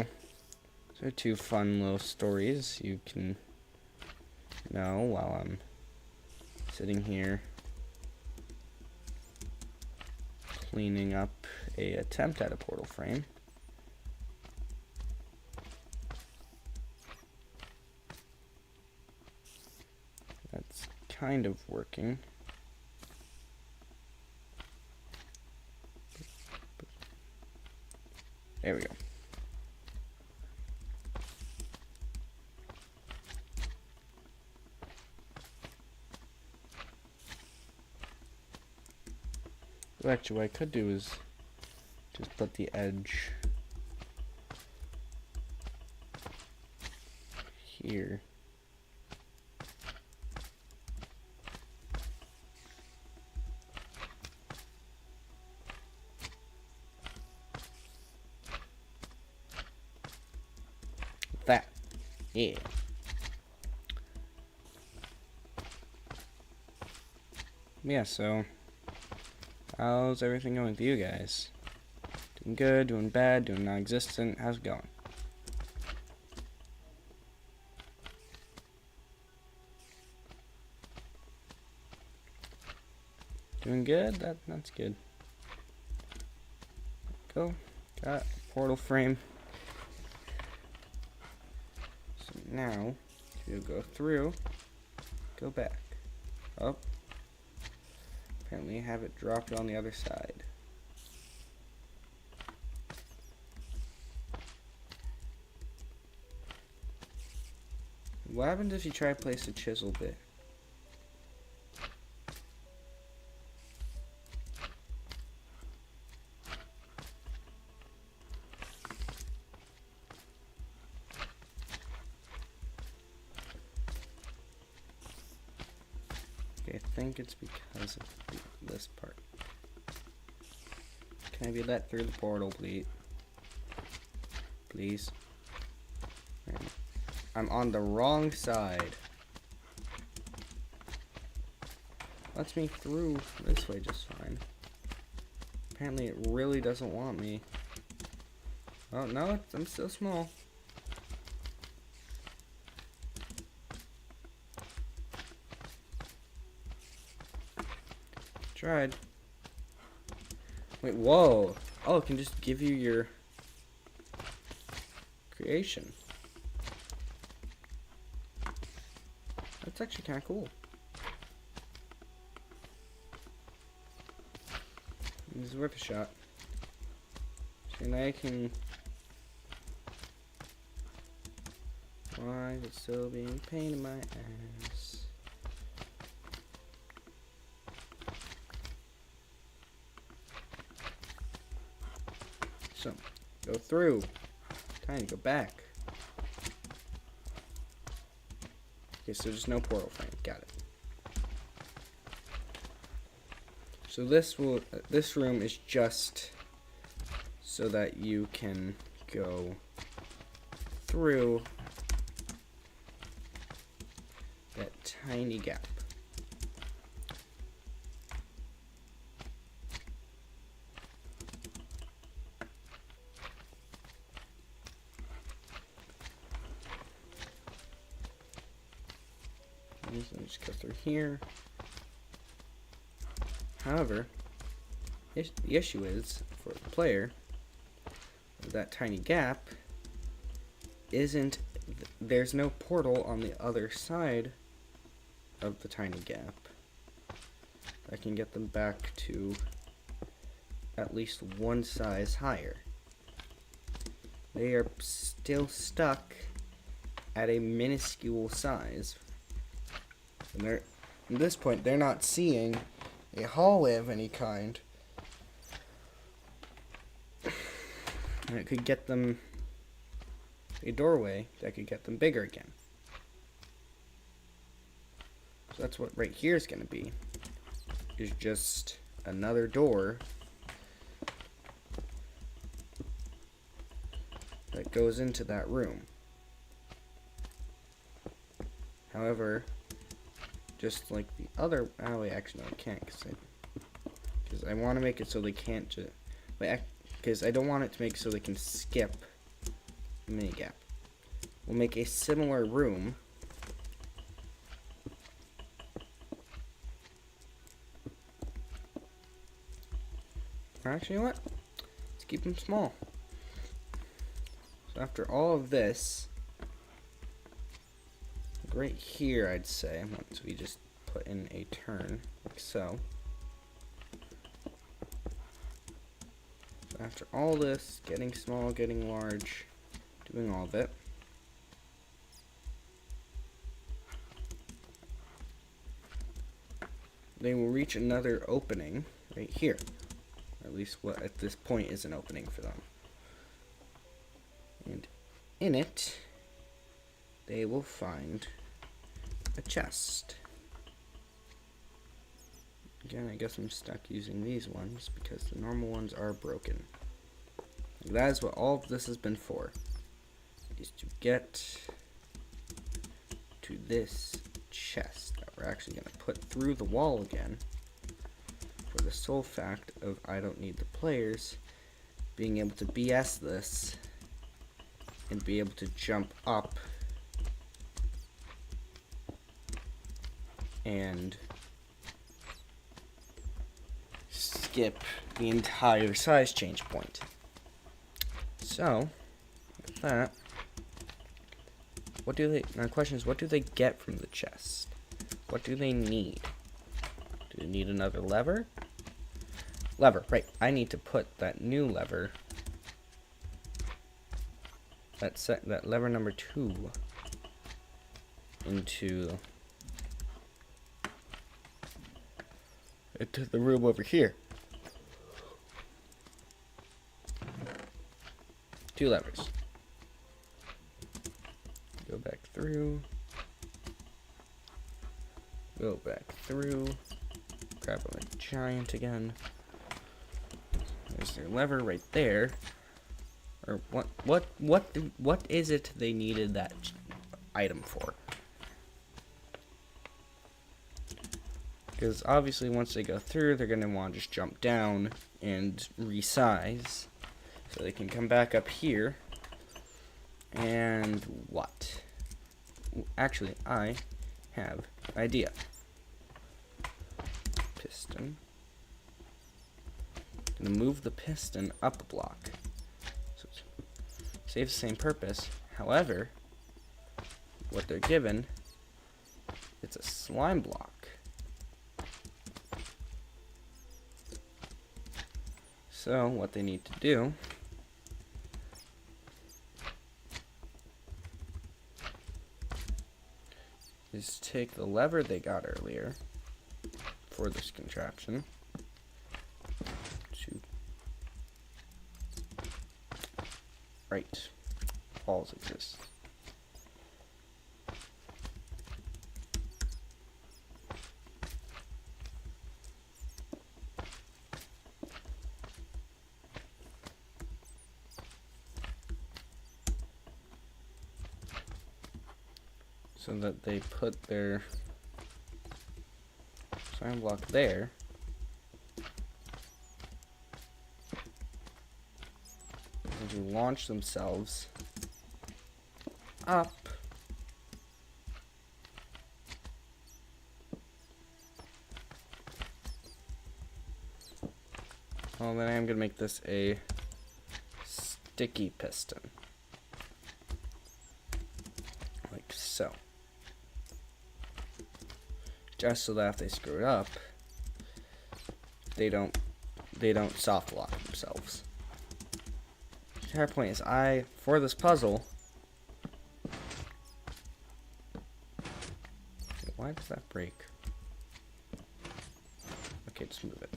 those are two fun little stories you can know while I'm sitting here cleaning up a attempt at a portal frame. That's kind of working. There we go. Well, actually, what I could do is just put the edge here. Yeah. Yeah, so how's everything going with you guys? Doing good, doing bad, doing non-existent? How's it going? Doing good? That's good. Go. Got a portal frame. So now, if you go through, go back. Up. Apparently have it dropped on the other side. What happens if you try to place a chisel bit? Okay, I think it's because of this part. Can I be let through the portal, please? Please. I'm on the wrong side. Lets me through this way just fine. Apparently it really doesn't want me. Oh, no, I'm still small. Tried. Wait, whoa. Oh, it can just give you your creation. That's actually kind of cool. This is worth a shot. So now I can... Why is it still being a pain in my ass? So, go through. Time to go back. Okay, so there's no portal frame. Got it. So this room is just so that you can go through that tiny gap. So just go through here. However, the issue is, for the player, that tiny gap isn't, there's no portal on the other side of the tiny gap. I can get them back to at least one size higher. They are still stuck at a minuscule size. And at this point, they're not seeing a hallway of any kind. And it could get them a doorway that could get them bigger again. So that's what right here is going to be. Is just another door that goes into that room. However, just like the other, oh wait, actually no, I can't, because I want to make it so they can't just, because I don't want it to make it so they can skip the mini gap. We'll make a similar room. Or actually, you know what? Let's keep them small. So after all of this, right here, I'd say, once we just put in a turn, like so. So after all this, getting small, getting large, doing all of it, they will reach another opening right here. Or at least what at this point is an opening for them. And in it, they will find a chest. Again, I guess I'm stuck using these ones because the normal ones are broken. That is what all of this has been for, is to get this chest that we're actually going to put through the wall again, for the sole fact of I don't need the players being able to BS this and be able to jump up and skip the entire size change point. So, with that, my question is, what do they get from the chest? What do they need? Do they need another lever? Lever, right. I need to put that new lever, that lever number 2, into the room over here. 2 levers. Go back through. Go back through. Grab a giant again. There's their lever right there. Or what is it they needed that item for? Because obviously once they go through, they're going to want to just jump down and resize. So they can come back up here. And what? Actually, I have an idea. Piston. I'm going to move the piston up a block. So it saves the same purpose. However, what they're given, it's a slime block. So what they need to do is take the lever they got earlier for this contraption to right, balls exist. So that they put their sign block there. And to launch themselves up. Well, then I am going to make this a sticky piston. Like so. Just so that if they screw it up, they don't soft lock themselves. The entire point is for this puzzle, why does that break? Okay, just move it.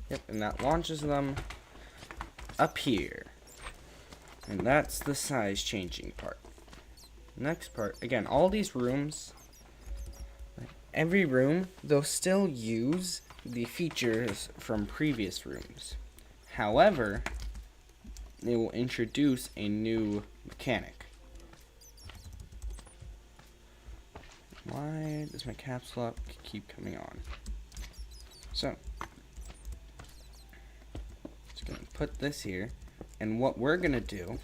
Yep, and that launches them up here. And that's the size changing part. Next part, again, all these rooms, every room, they'll still use the features from previous rooms. However, they will introduce a new mechanic. Why does my caps lock keep coming on? So, just gonna put this here. And what we're going to do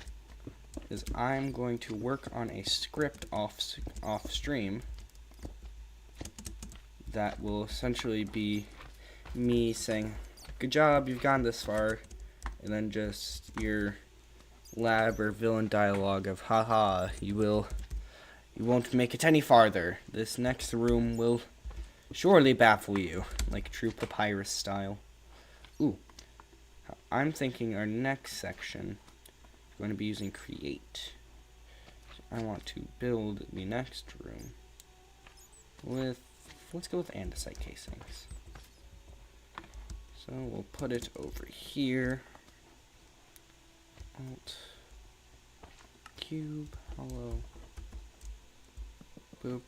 is I'm going to work on a script off stream that will essentially be me saying, good job, you've gone this far, and then just your lab or villain dialogue of, haha, you won't make it any farther. This next room will surely baffle you, like true papyrus style. Ooh. I'm thinking our next section is going to be using create. So I want to build the next room with, let's go with andesite casings. So we'll put it over here. Alt, cube, hollow, boop.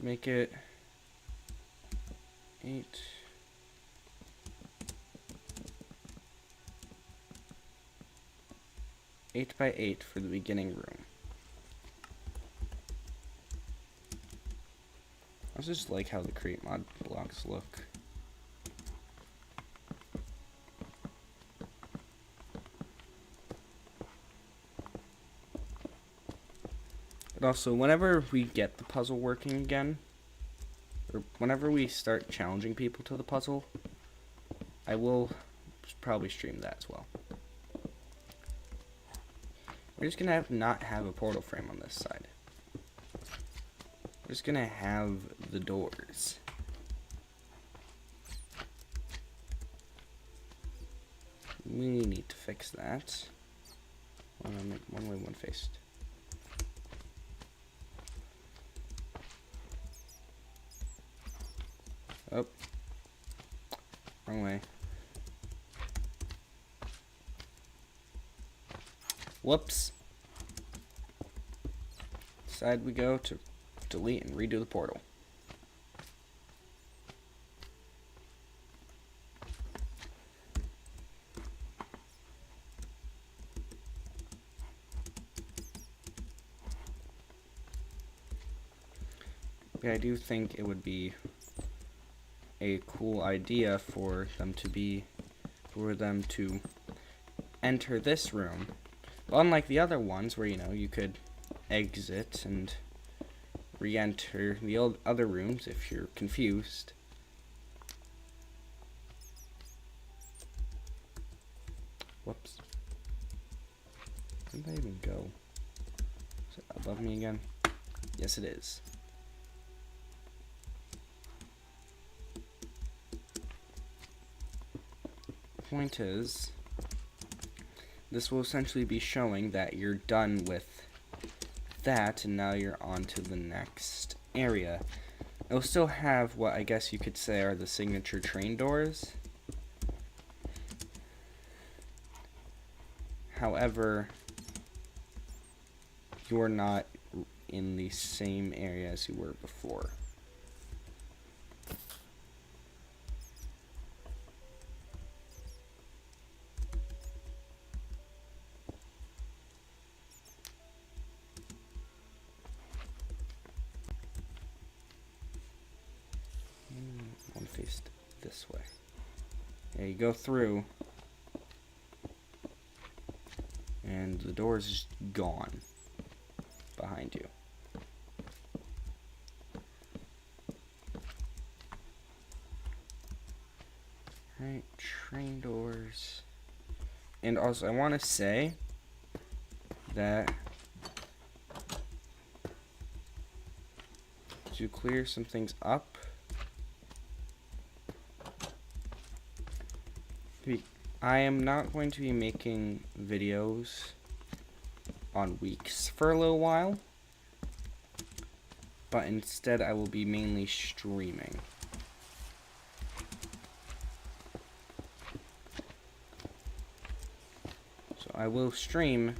Make it 8. 8 by 8 for the beginning room. I just like how the create mod blocks look. But also, whenever we get the puzzle working again, or whenever we start challenging people to the puzzle, I will probably stream that as well. We're just gonna not have a portal frame on this side. We're just gonna have the doors. We need to fix that. I want to make one way, one faced. Oh. Wrong way. Whoops. Side we go to delete and redo the portal. Yeah, I do think it would be a cool idea for them to enter this room. But unlike the other ones where, you know, you could exit and re-enter the other rooms if you're confused. Whoops. Where did I even go? Is it above me again? Yes, it is. Point is, this will essentially be showing that you're done with that and now you're on to the next area. It'll still have what I guess you could say are the signature train doors. However, you're not in the same area as you were before. One faced this way. Yeah, you go through, and the door is just gone behind you. Right, train doors. And also, I want to say that to clear some things up, I am not going to be making videos on weeks for a little while, but instead I will be mainly streaming. So I will stream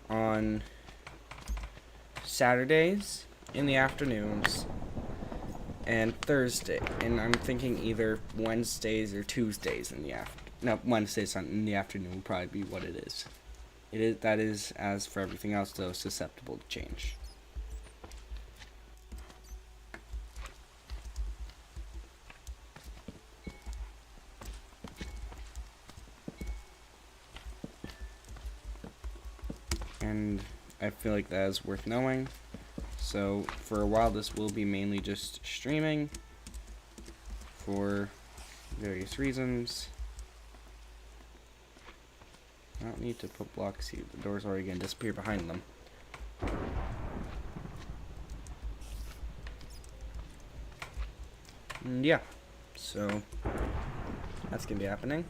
on Saturdays in the afternoons and Thursday, and I'm thinking either Wednesdays or Tuesdays in the Wednesdays in the afternoon will probably be what it is. That is, as for everything else though, susceptible to change. And I feel like that is worth knowing. So for a while this will be mainly just streaming for various reasons. I don't need to put blocks here. The door's already going to disappear behind them. And yeah, so that's going to be happening.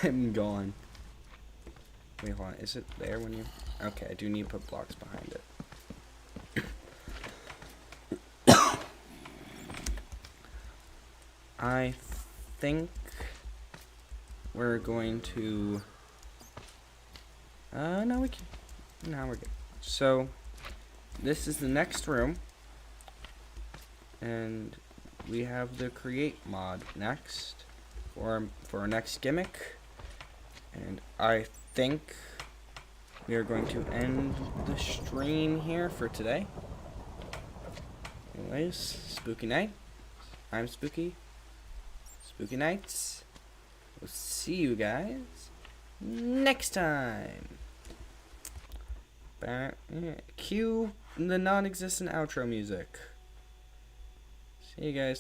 I'm gone. Wait, hold on. Is it there when you... Okay, I do need to put blocks behind it. I think we're going to... no, we can... No, we're good. So, this is the next room. And we have the create mod next for our next gimmick. And I think we are going to end the stream here for today. Anyways, spooky night. I'm Spooky. Spooky nights. We'll see you guys next time. Cue the non-existent outro music. See you guys.